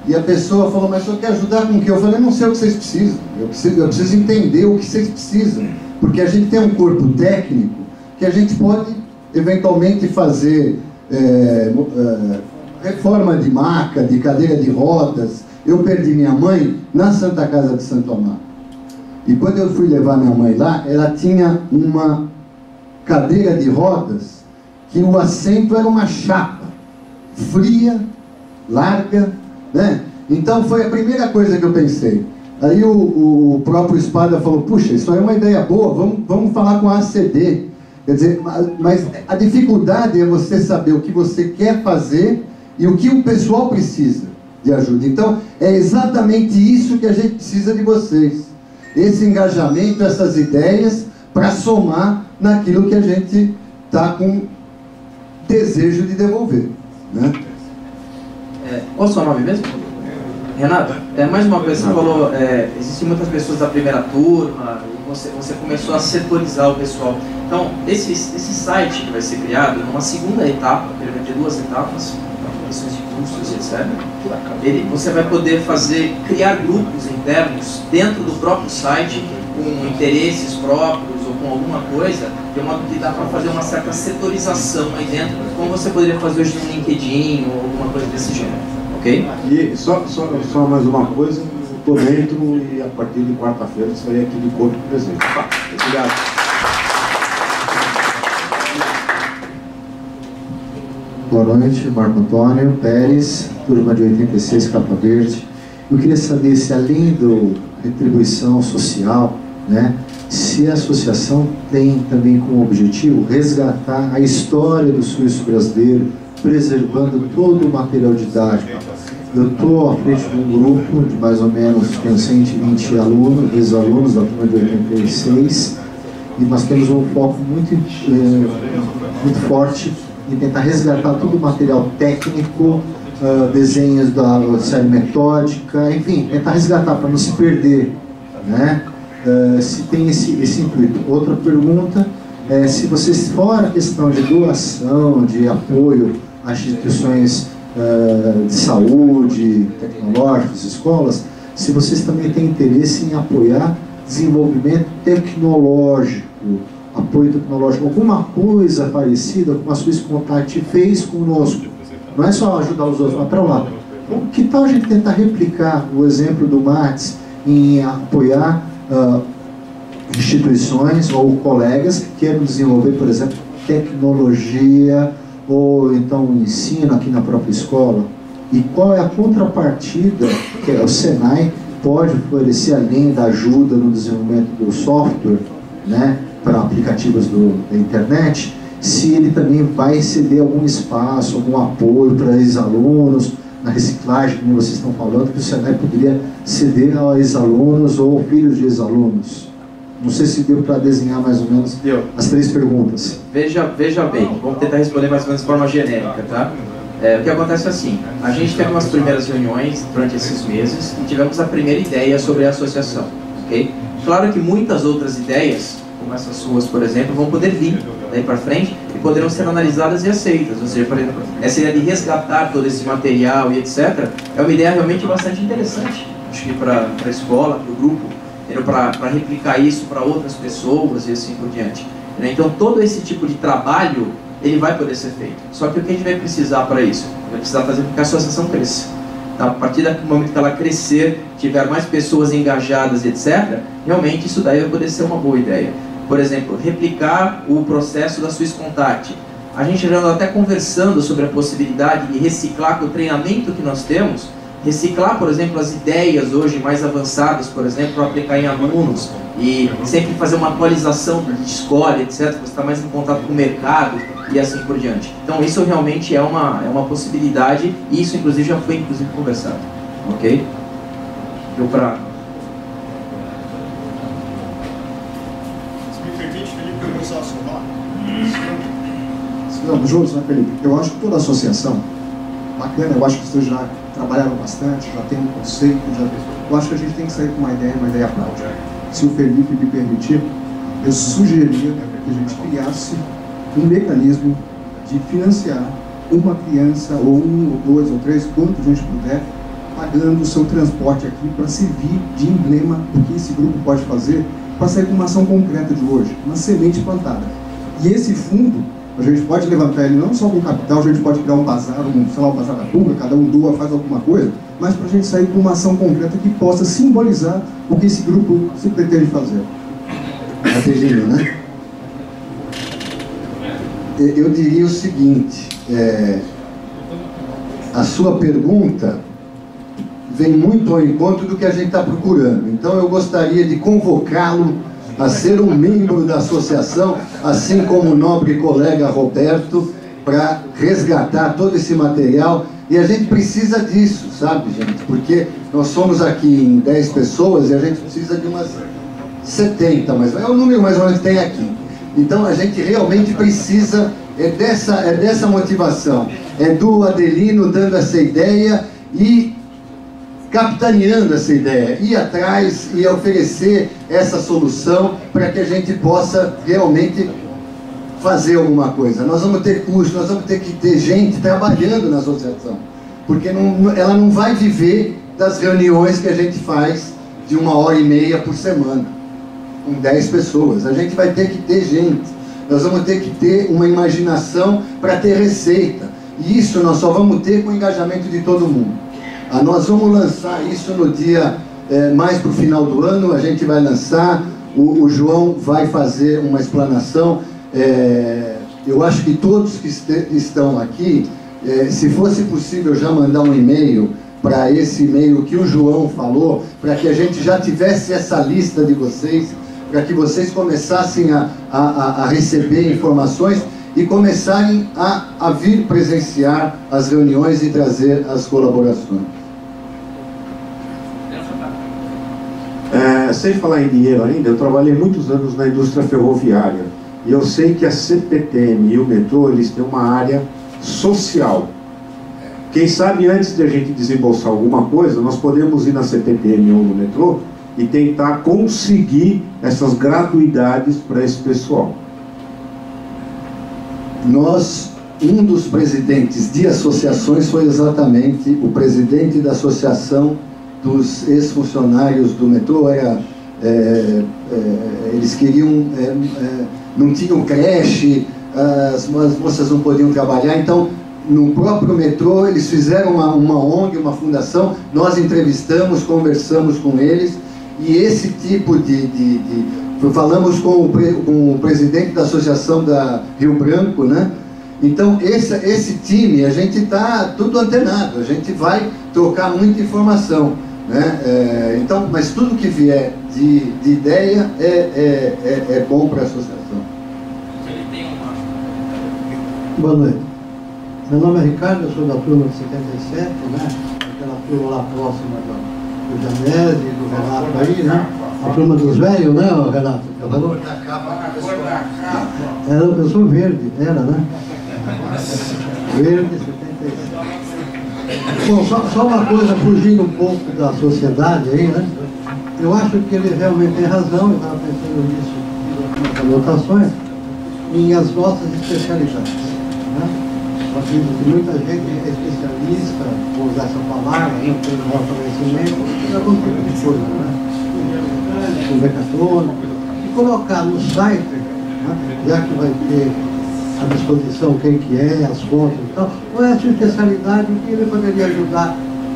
E a pessoa falou, mas o senhor quer ajudar com o quê? Eu falei, não sei o que vocês precisam. Eu preciso entender o que vocês precisam. Porque a gente tem um corpo técnico que a gente pode, eventualmente, fazer reforma de maca, de cadeira de rodas. Eu perdi minha mãe na Santa Casa de Santo Amaro. E quando eu fui levar minha mãe lá, ela tinha uma cadeira de rodas que o assento era uma chapa fria, larga, né? Então foi a primeira coisa que eu pensei. Aí o próprio Espada falou, puxa, isso aí é uma ideia boa, vamos falar com a ACD. Quer dizer, mas a dificuldade é você saber o que você quer fazer e o que o pessoal precisa de ajuda. Então é exatamente isso que a gente precisa de vocês. Esse engajamento, essas ideias, para somar naquilo que a gente está com desejo de devolver, né? Qual é o seu nome mesmo? Renato, mais uma coisa, você falou, existem muitas pessoas da primeira turma, você começou a setorizar o pessoal. Então, esse site que vai ser criado, numa segunda etapa, ele vai ter 2 etapas, questões de custos, etc. Você vai poder criar grupos internos dentro do próprio site, com interesses próprios ou com alguma coisa, de modo que dá para fazer uma certa setorização aí dentro, como você poderia fazer hoje no LinkedIn ou alguma coisa desse gênero, ok? E só mais uma coisa, estou dentro e a partir de quarta-feira estarei aqui de corpo presente. Obrigado. Boa noite, Marco Antônio Pérez, turma de 86, Capa Verde. Eu queria saber se, além da retribuição social, né, se a associação tem também como objetivo resgatar a história do suíço brasileiro, preservando todo o material didático. Eu estou à frente de um grupo de mais ou menos 120 alunos, ex-alunos da turma de 86, e nós temos um foco muito forte em tentar resgatar todo o material técnico, desenhos da série metódica, enfim, tentar resgatar para não se perder, né? Se tem esse intuito. Outra pergunta é se vocês, fora a questão de doação, de apoio às instituições de saúde, tecnológicas, escolas, se vocês também têm interesse em apoiar desenvolvimento tecnológico, apoio tecnológico, alguma coisa parecida com a Swiss Contact fez conosco. Não é só ajudar os outros, mas para lá. Então, que tal a gente tentar replicar o exemplo do Max em apoiar instituições ou colegas que queiram desenvolver, por exemplo, tecnologia ou então ensino aqui na própria escola? E qual é a contrapartida que o Senai pode oferecer, além da ajuda no desenvolvimento do software, né, para aplicativos da internet, se ele também vai ceder algum espaço, algum apoio para ex-alunos, na reciclagem, como vocês estão falando, que o Senai poderia ceder a ex-alunos ou filhos de ex-alunos. Não sei se deu para desenhar mais ou menos as 3 perguntas. Veja bem, vamos tentar responder mais ou menos de forma genérica, tá? O que acontece é assim, a gente teve umas primeiras reuniões durante esses meses e tivemos a primeira ideia sobre a associação, ok? Claro que muitas outras ideias, como essas suas, por exemplo, vão poder vir daí para frente e poderão ser analisadas e aceitas. Ou seja, por exemplo, essa ideia de resgatar todo esse material e etc. é uma ideia realmente bastante interessante, acho que para a escola, para o grupo, para replicar isso para outras pessoas e assim por diante. Então, todo esse tipo de trabalho, ele vai poder ser feito. Só que o que a gente vai precisar para isso? Vai precisar fazer com que a associação cresça. Tá? A partir do momento que ela crescer, tiver mais pessoas engajadas, etc., realmente isso daí vai poder ser uma boa ideia. Por exemplo, replicar o processo da Swiss Contact. A gente já está até conversando sobre a possibilidade de reciclar com o treinamento que nós temos, reciclar, por exemplo, as ideias hoje mais avançadas, por exemplo, para aplicar em alunos, e sempre fazer uma atualização de escola, etc., você está mais em contato com o mercado e assim por diante. Então isso realmente é uma possibilidade, e isso inclusive já foi conversado. Ok? Deu para... Se me permite, Felipe, eu vou só somar. Não, juntos, né, Felipe? Eu acho que toda associação, bacana, eu acho que vocês já trabalharam bastante, já tem um conceito, eu acho que a gente tem que sair com uma ideia prática. Se o Felipe me permitir, eu sugeria que a gente criasse um mecanismo de financiar uma criança, ou 1, ou 2, ou 3, quanto a gente puder, pagando o seu transporte aqui para servir de emblema do que esse grupo pode fazer para sair com uma ação concreta de hoje, uma semente plantada. E esse fundo, a gente pode levantar ele não só com capital, a gente pode criar um bazar, um bazar da pulga, cada um doa, faz alguma coisa, mas para a gente sair com uma ação concreta que possa simbolizar o que esse grupo se pretende fazer. Adelino, né? Eu diria o seguinte, a sua pergunta vem muito ao encontro do que a gente está procurando. Então eu gostaria de convocá-lo a ser um membro da associação, assim como o nobre colega Roberto, para resgatar todo esse material. E a gente precisa disso, sabe, gente? Porque nós somos aqui em 10 pessoas e a gente precisa de umas 70, mas é o número mais ou menos que tem aqui. Então a gente realmente precisa dessa motivação, do Adelino dando essa ideia e capitaneando essa ideia, ir atrás e oferecer essa solução para que a gente possa realmente fazer alguma coisa. Nós vamos ter curso, nós vamos ter que ter gente trabalhando na associação, porque ela não vai viver das reuniões que a gente faz de 1h30 por semana, com 10 pessoas. A gente vai ter que ter gente, nós vamos ter que ter uma imaginação para ter receita, e isso nós só vamos ter com o engajamento de todo mundo. Nós vamos lançar isso no dia, mais para o final do ano, a gente vai lançar, o João vai fazer uma explanação. Eu acho que todos que estão aqui, se fosse possível já mandar um e-mail para esse e-mail que o João falou, para que a gente já tivesse essa lista de vocês, para que vocês começassem a receber informações e começarem a vir presenciar as reuniões e trazer as colaborações. Sem falar em dinheiro ainda, eu trabalhei muitos anos na indústria ferroviária e eu sei que a CPTM e o metrô, eles têm uma área social. Quem sabe antes de a gente desembolsar alguma coisa, nós podemos ir na CPTM ou no metrô e tentar conseguir essas gratuidades para esse pessoal. Um dos presidentes de associações foi exatamente o presidente da associação dos ex-funcionários do metrô. Eles queriam, não tinham creche, as moças não podiam trabalhar, então no próprio metrô eles fizeram uma ONG, uma fundação, nós entrevistamos, conversamos com eles, e esse tipo falamos com o presidente da associação da Rio Branco, né? Então esse time, a gente está tudo antenado, a gente vai trocar muita informação, né? Então, mas tudo que vier de ideia é bom para a associação. Boa noite. Meu nome é Ricardo, eu sou da turma de 77, né? Aquela turma lá próxima do Janese, do Renato aí, né? A turma dos velhos, né, Renato? Eu sou verde, era, né? Verde, 77. Bom, só uma coisa, fugindo um pouco da sociedade aí, né? Eu acho que ele realmente tem razão, eu estava pensando nisso nas anotações, em as nossas especialidades, né? Eu acredito que muita gente é especialista, vou usar essa palavra, não tem o maior conhecimento, em algum tipo de coisa, né? O mecatrônico, e colocar no site, né? Já que vai ter à disposição quem que é, as fotos e tal, qual é a sua especialidade, o que ele poderia ajudar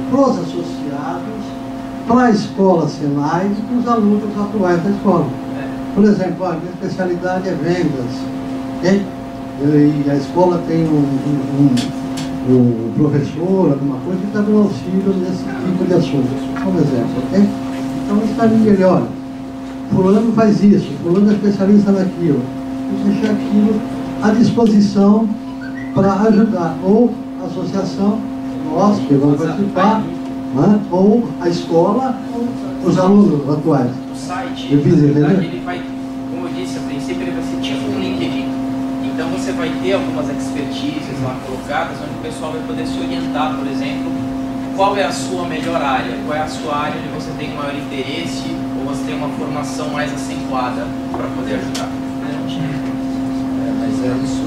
para os associados, para a escola Senai e para os alunos atuais da escola. Por exemplo, a minha especialidade é vendas, ok? E a escola tem um professor, alguma coisa, que está dando auxílio nesse tipo de assunto, como exemplo, ok? Então estaria ele, olha, fulano faz isso, fulano é especialista naquilo, e deixar aquilo à disposição para ajudar ou a associação, nós que vamos participar, né? Ou a escola, ou os alunos atuais. O site, ele vai, como eu disse a princípio, ele vai ser tipo um LinkedIn. Então você vai ter algumas expertises lá colocadas, onde o pessoal vai poder se orientar, por exemplo, qual é a sua melhor área, qual é a sua área onde você tem maior interesse, ou você tem uma formação mais acentuada para poder ajudar. Mas isso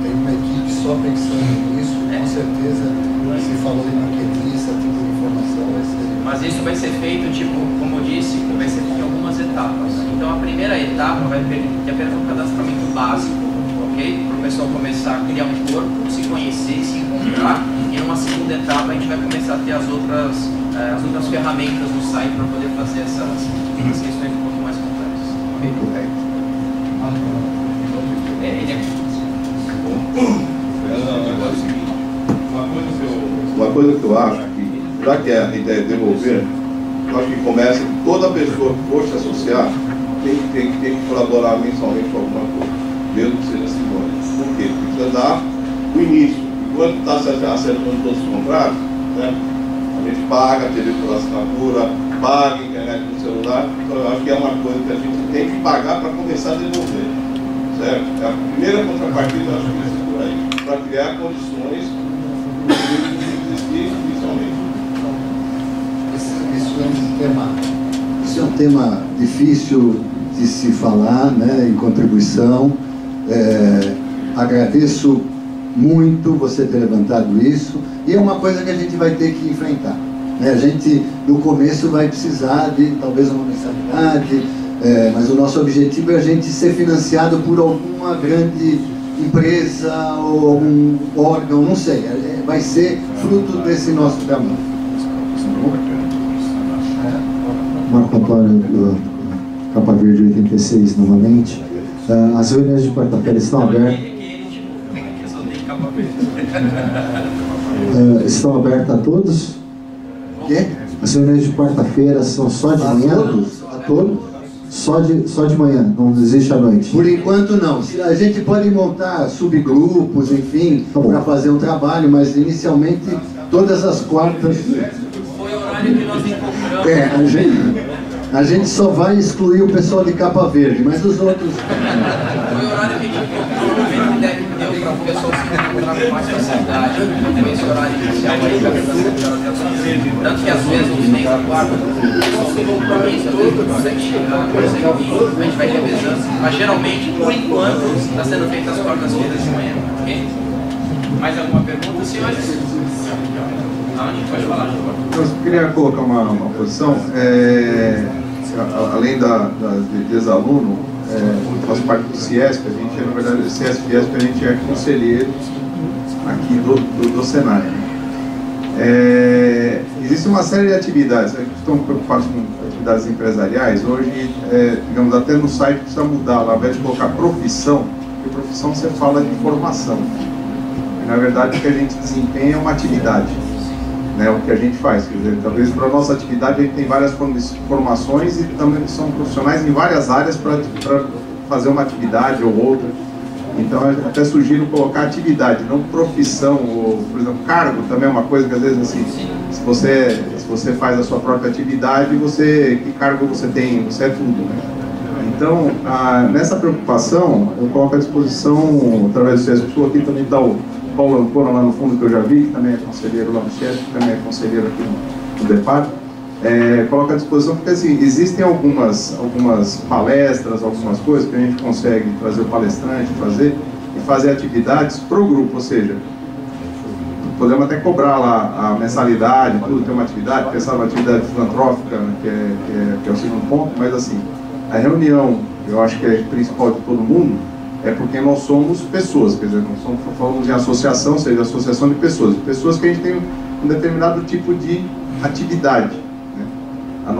tem uma equipe só pensando nisso, com certeza, você falou em maquetista, tipo de informação, vai ser... Mas isso vai ser feito, tipo, como eu disse, vai ser feito em algumas etapas. Então a primeira etapa vai permitir apenas um cadastramento básico, ok? Para o pessoal começar a criar um corpo, se conhecer, se encontrar. E numa segunda etapa a gente vai começar a ter as outras ferramentas do site para poder fazer essas questões um pouco mais complexas. Ok? Uma coisa que eu acho que, já que a ideia é devolver, eu acho que começa que toda pessoa que for se associar tem que colaborar mensalmente com alguma coisa, mesmo que seja simbólico. Por quê? Porque precisa dar o início. Enquanto está acertando todos os contratos, né, a gente paga a TV por assinatura, paga a internet no celular, então eu acho que é uma coisa que a gente tem que pagar para começar a devolver. Certo? A primeira contrapartida, eu acho que é por aí, para criar condições de existir inicialmente. Isso é um tema difícil de se falar, né, em contribuição. Agradeço muito você ter levantado isso, e é uma coisa que a gente vai ter que enfrentar. A gente, no começo, vai precisar de talvez uma mensalidade, mas o nosso objetivo é a gente ser financiado por alguma grande empresa ou algum órgão, não sei, vai ser fruto desse nosso trabalho. Marco Antônio, do Capa Verde 86, novamente. As reuniões de quarta-feira estão abertas. Estão abertas a todos? Quê? As reuniões de quarta-feira são só de manhã? A todos? Só de manhã, não existe à noite? Por enquanto não. A gente pode montar subgrupos, enfim, para fazer um trabalho, mas inicialmente todas as quartas. Foi o horário que nós encontramos. A gente só vai excluir o pessoal de Capa Verde, mas os outros. Foi o horário que a gente encontrou no evento que deu para o pessoal se encontrar com mais facilidade. Então esse horário inicial aí, tanto que às vezes a gente tem essa quarta, só tem compromisso, às vezes não consegue chegar, não consegue vir, a gente vai revezando. Mas geralmente, por enquanto, está sendo feito às quartas-feiras de manhã, ok? Mais alguma pergunta, senhores? Pode falar. Eu queria colocar uma posição, além de ex-aluno, faço parte do CIESP, a gente, na verdade, CIESP e IESP, a gente é conselheiro aqui do Senai. Existe uma série de atividades, a gente está preocupado com atividades empresariais, hoje, digamos, até no site precisa mudar, ao invés de colocar profissão, porque profissão você fala de formação, e, na verdade o que a gente desempenha é uma atividade. O que a gente faz, quer dizer, talvez para a nossa atividade a gente tem várias formações e também são profissionais em várias áreas para fazer uma atividade ou outra. Então eu até sugiro colocar atividade, não profissão, ou, por exemplo, cargo também é uma coisa que às vezes assim, se você faz a sua própria atividade, que cargo você tem, você é tudo, né? Então, nessa preocupação, eu coloco à disposição, através do CESP, aqui também está o Paulo Ancona lá no fundo, que eu já vi, que também é conselheiro lá no CIESP, que também é conselheiro aqui no DEPAR, coloca à disposição, porque assim, existem algumas palestras, algumas coisas que a gente consegue trazer o palestrante, fazer atividades para o grupo, ou seja, podemos até cobrar lá a mensalidade, tudo, ter uma atividade, pensar numa atividade filantrófica, né, que é o segundo ponto, mas assim, a reunião, eu acho que é principal de todo mundo, é porque nós somos pessoas, quer dizer, nós falamos de associação, ou seja, associação de pessoas que a gente tem um determinado tipo de atividade. Né? A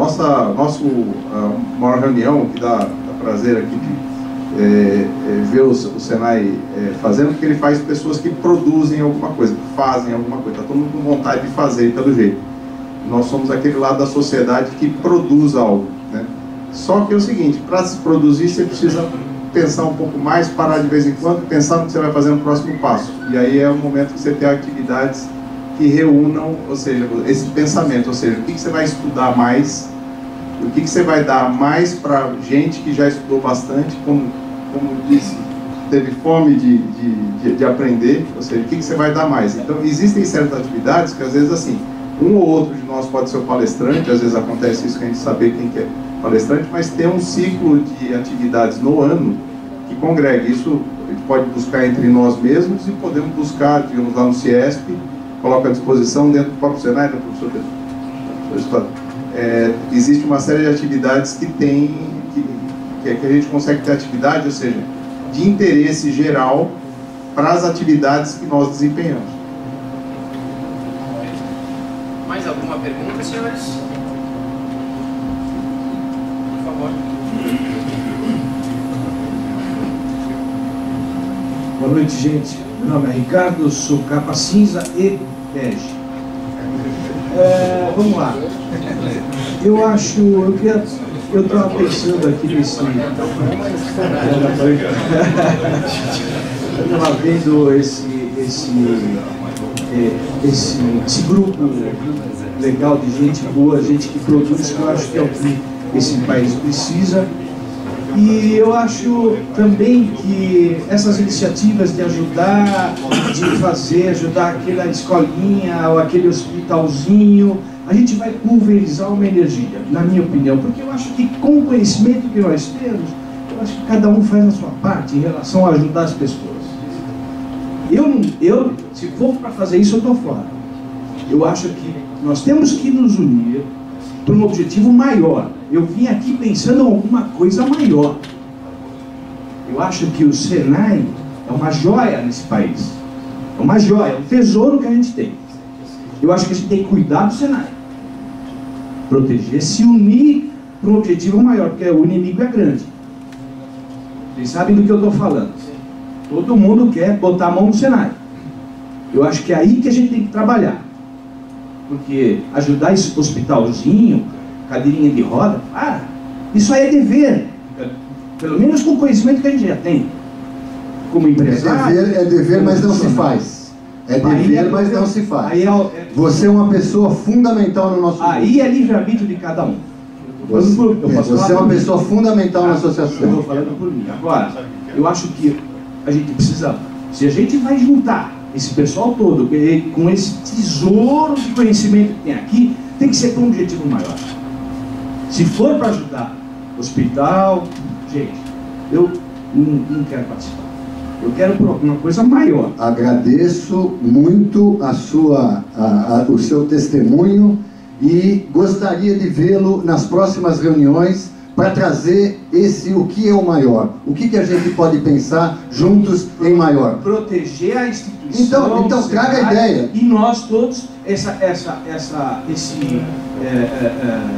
maior reunião, que dá prazer aqui de ver o Senai fazendo, porque ele faz pessoas que produzem alguma coisa, que fazem alguma coisa, está todo mundo com vontade de fazer, pelo jeito. Nós somos aquele lado da sociedade que produz algo. Né? Só que é o seguinte, para se produzir você precisa pensar um pouco mais, parar de vez em quando, pensar no que você vai fazer no próximo passo. E aí é o momento que você tem atividades que reúnam, ou seja, esse pensamento, ou seja, o que você vai estudar mais, o que você vai dar mais para gente que já estudou bastante, como disse, teve fome de aprender, ou seja, o que você vai dar mais. Então, existem certas atividades que às vezes assim, um ou outro de nós pode ser o palestrante, às vezes acontece isso que a gente saber quem que é palestrante, mas tem um ciclo de atividades no ano que congregue. Isso a gente pode buscar entre nós mesmos e podemos buscar, digamos, lá no CIESP, coloca à disposição dentro do próprio Senai, do professor. Existe uma série de atividades que a gente consegue ter atividade, ou seja, de interesse geral para as atividades que nós desempenhamos. Mais alguma pergunta, senhores? Por favor. Boa noite, gente. Meu nome é Ricardo, sou capa cinza e bege. Vamos lá. Eu estava pensando aqui nesse... Eu estava vendo esse grupo legal de gente boa, gente que produz, que eu acho que é o que esse país precisa. E eu acho também que essas iniciativas de ajudar, ajudar aquela escolinha ou aquele hospitalzinho, a gente vai pulverizar uma energia, na minha opinião, porque eu acho que com o conhecimento que nós temos, eu acho que cada um faz a sua parte em relação a ajudar as pessoas. Se for para fazer isso, eu estou fora. Eu acho que nós temos que nos unir para um objetivo maior. Eu vim aqui pensando em alguma coisa maior. Eu acho que o Senai é uma joia nesse país. É uma joia, é um tesouro que a gente tem. Eu acho que a gente tem que cuidar do Senai. Proteger, se unir para um objetivo maior, porque o inimigo é grande. Vocês sabem do que eu estou falando. Todo mundo quer botar a mão no Senai. Eu acho que é aí que a gente tem que trabalhar. Porque ajudar esse hospitalzinho, cadeirinha de roda, isso aí é dever. Pelo menos com o conhecimento que a gente já tem. Como empresário. É dever, mas não se faz. É dever, mas não se faz. Você é uma pessoa fundamental no nosso grupo. Aí é livre-arbítrio de cada um. Você é uma pessoa fundamental na associação. Eu estou falando por mim. Agora, eu acho que a gente precisa, se a gente vai juntar esse pessoal todo com esse tesouro de conhecimento que tem aqui, tem que ser para um objetivo maior. Se for para ajudar hospital, gente, eu não quero participar. Eu quero por alguma coisa maior. Agradeço muito o seu testemunho e gostaria de vê-lo nas próximas reuniões para trazer o que é o maior. O que a gente pode pensar juntos em maior. Proteger a instituição. Então traga a ideia. E nós todos, esse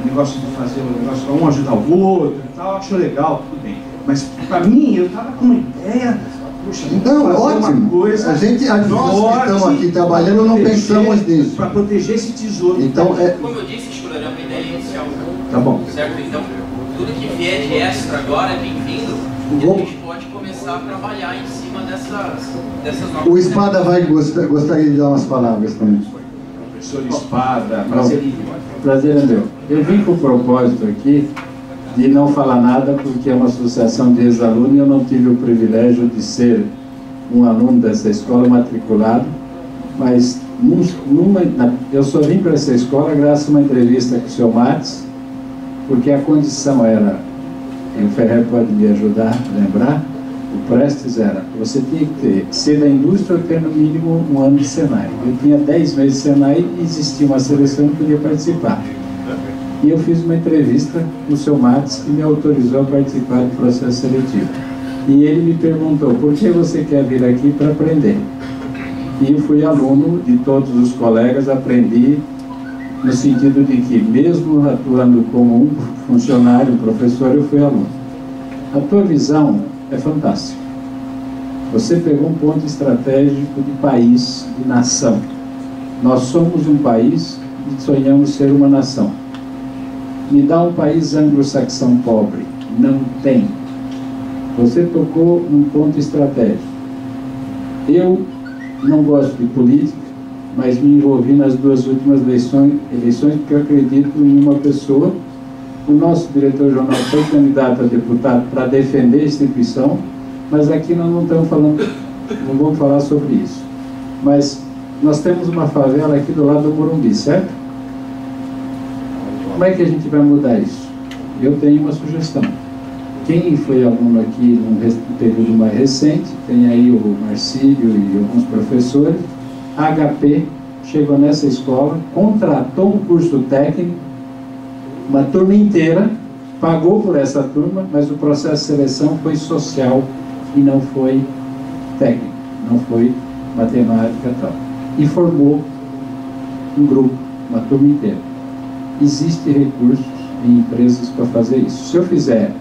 negócio de fazer um negócio para um ajudar o outro e tal, acho legal, tudo bem. Mas para mim, eu estava com uma ideia. Puxa, então, ótimo. Coisa nós que estamos aqui trabalhando não pensamos nisso. Para proteger esse tesouro. Então, como eu disse, é uma ideia inicial. Tá bom. Certo? Então, tudo que vier de extra agora é bem-vindo. E a gente pode começar a trabalhar em cima dessas novas. O Espada gostaria de dar umas palavras também. Professor Espada, prazer. Prazer é meu. Eu vim com o propósito aqui de não falar nada, porque é uma associação de ex-alunos e eu não tive o privilégio de ser um aluno dessa escola matriculado, mas eu só vim para essa escola graças a uma entrevista com o seu Matos, porque a condição era, e o Ferrer pode me ajudar a lembrar, o Prestes era, você tinha que ser da indústria ou ter no mínimo um ano de Senai. Eu tinha 10 meses de Senai e existia uma seleção que podia participar. E eu fiz uma entrevista com o seu Matos, que me autorizou a participar do processo seletivo. E ele me perguntou, por que você quer vir aqui para aprender? E eu fui aluno de todos os colegas, aprendi no sentido de que, mesmo atuando como um funcionário, um professor, eu fui aluno. A tua visão é fantástica. Você pegou um ponto estratégico de país, de nação. Nós somos um país e sonhamos ser uma nação. Me dá um país anglo-saxão pobre. Não tem. Você tocou num ponto estratégico. Eu não gosto de política, mas me envolvi nas 2 últimas eleições porque eu acredito em uma pessoa. O nosso diretor-jornal foi candidato a deputado para defender a instituição, mas aqui nós não estamos falando, não vamos falar sobre isso. Mas nós temos uma favela aqui do lado do Morumbi, certo? Como é que a gente vai mudar isso? Eu tenho uma sugestão. Quem foi aluno aqui num período mais recente, tem aí o Marcílio e alguns professores, a HP chegou nessa escola, contratou um curso técnico, uma turma inteira, pagou por essa turma, mas o processo de seleção foi social e não foi técnico, não foi matemática e tal. E formou um grupo, uma turma inteira. Existem recursos em empresas para fazer isso. Se eu fizer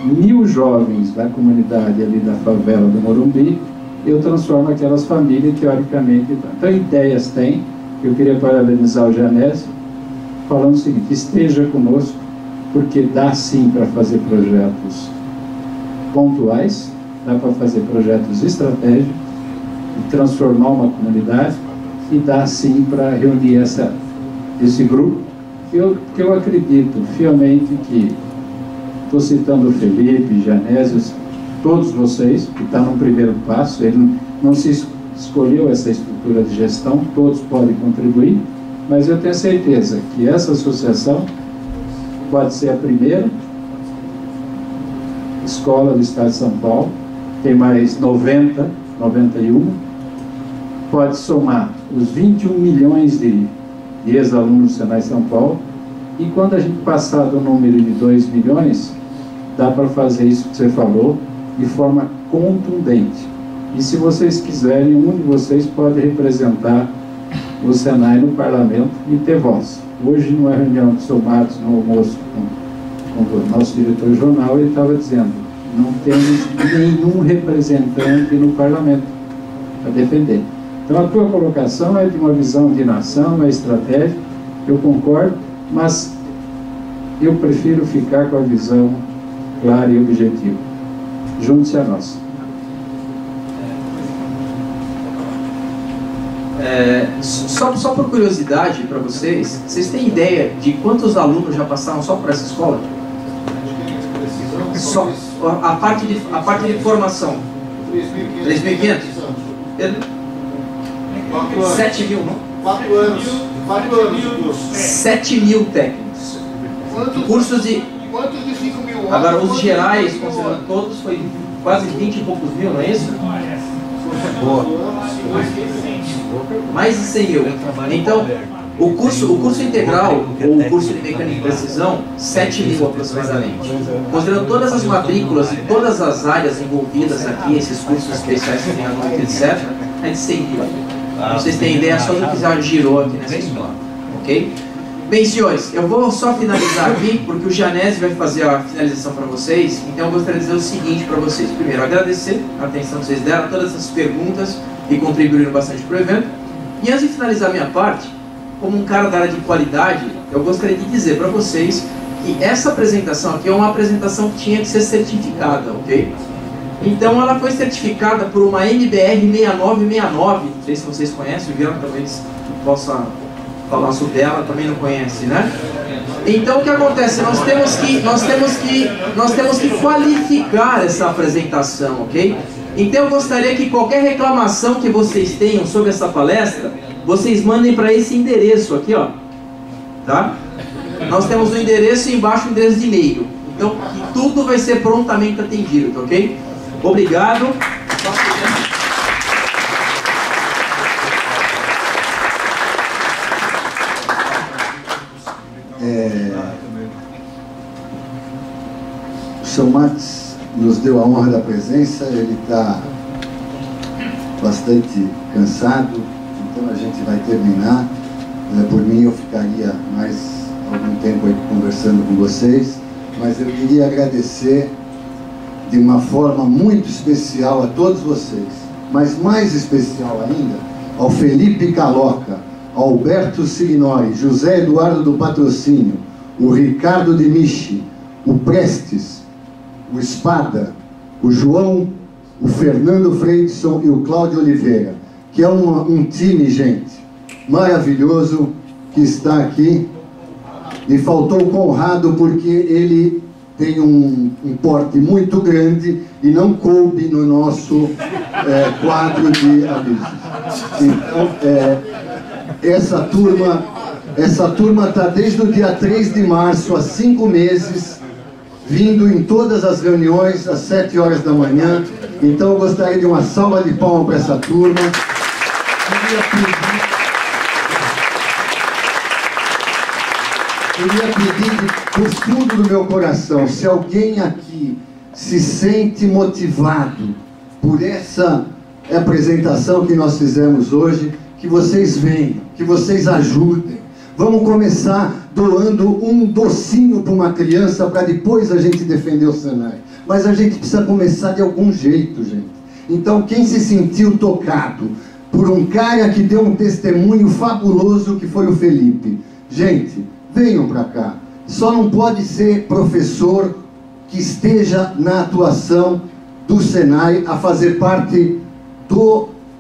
1000 jovens da comunidade ali da favela do Morumbi, eu transformo aquelas famílias teoricamente. Então, ideias tem. Eu queria parabenizar o Janésio, falando o seguinte: esteja conosco, porque dá sim para fazer projetos pontuais, dá para fazer projetos estratégicos, e transformar uma comunidade, e dá sim para reunir esse grupo. Eu acredito fielmente que, estou citando o Felipe, Janésio, todos vocês, que estão no primeiro passo, ele não se escolheu essa estrutura de gestão, todos podem contribuir, Mas eu tenho certeza que essa associação pode ser a primeira escola do Estado de São Paulo, tem mais 91, pode somar os 21 milhões de ex-alunos do Senai São Paulo, e quando a gente passar do número de 2 milhões, dá para fazer isso que você falou, de forma contundente. E se vocês quiserem, um de vocês pode representar o Senai no parlamento e ter voz. Hoje, numa reunião de somados, no almoço com o nosso diretor de jornal, ele estava dizendo: não temos nenhum representante no parlamento para defender. Então, a tua colocação é de uma visão de nação, uma estratégia, eu concordo, mas eu prefiro ficar com a visão clara e objetiva. Junte-se a nós. Só por curiosidade para vocês, vocês têm ideia de quantos alunos já passaram só por essa escola? Só a parte de formação. 3.500? 7 mil, não? 4 anos. 4 anos de curso. 7 mil técnicos. Cursos de... Quantos de 5 mil? Agora, os gerais, considerando todos, foi quase 20 e poucos mil, não é isso? Boa. Mais de 100 mil. Então, o curso integral, ou o curso de mecânica de precisão, 7 mil aproximadamente. Considerando todas as matrículas e todas as áreas envolvidas aqui, esses cursos especiais que tem adulto, etc., é de 100 mil. Vocês têm ideia só do que já girou aqui nessa escola. Ok? Bem, senhores, eu vou só finalizar aqui, porque o Janese vai fazer a finalização para vocês. Então eu gostaria de dizer o seguinte para vocês. Primeiro, agradecer a atenção que vocês deram, todas essas perguntas e contribuíram bastante para o evento. E antes de finalizar a minha parte, como um cara da área de qualidade, eu gostaria de dizer para vocês que essa apresentação aqui é uma apresentação que tinha que ser certificada, ok? Então ela foi certificada por uma MBR 6969, não sei se vocês conhecem, o Viram talvez possa falar sobre ela, também não conhece, né? Então o que acontece? Nós temos que qualificar essa apresentação, ok? Então eu gostaria que qualquer reclamação que vocês tenham sobre essa palestra, vocês mandem para esse endereço aqui, ó, tá? Nós temos o endereço e embaixo o endereço de e-mail. Então que tudo vai ser prontamente atendido, ok? Obrigado. O Sr. Max nos deu a honra da presença, ele está bastante cansado, então a gente vai terminar. Por mim eu ficaria mais algum tempo aí conversando com vocês, mas eu queria agradecer de uma forma muito especial a todos vocês, mas mais especial ainda ao Felipe Caloca, ao Alberto Signori, José Eduardo do Patrocínio, o Ricardo de Michi, o Prestes, o Espada, o João, o Fernando Freidson e o Cláudio Oliveira, que é um time, gente, maravilhoso que está aqui. E faltou o Conrado porque ele tem um porte muito grande e não coube no nosso quadro de avisos. Então, essa turma está desde o dia 3 de março, há 5 meses, vindo em todas as reuniões às 7 horas da manhã. Então eu gostaria de uma salva de palmas para essa turma. Queria pedir por fundo do meu coração, se alguém aqui se sente motivado por essa apresentação que nós fizemos hoje, que vocês venham, que vocês ajudem. Vamos começar doando um docinho para uma criança, para depois a gente defender o Senai. Mas a gente precisa começar de algum jeito, gente. Então, quem se sentiu tocado por um cara que deu um testemunho fabuloso, que foi o Felipe, gente, venham para cá. Só não pode ser professor que esteja na atuação do Senai a fazer parte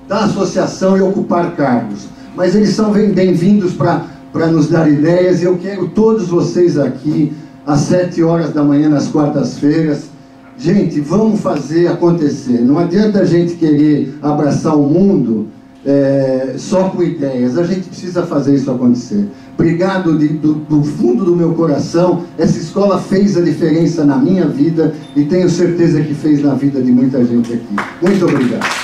da associação e ocupar cargos. Mas eles são bem-vindos para nos dar ideias, e eu quero todos vocês aqui às 7 horas da manhã nas quartas-feiras. Gente, vamos fazer acontecer. Não adianta a gente querer abraçar o mundo só com ideias. A gente precisa fazer isso acontecer. Obrigado do fundo do meu coração. Essa escola fez a diferença na minha vida e tenho certeza que fez na vida de muita gente aqui. Muito obrigado.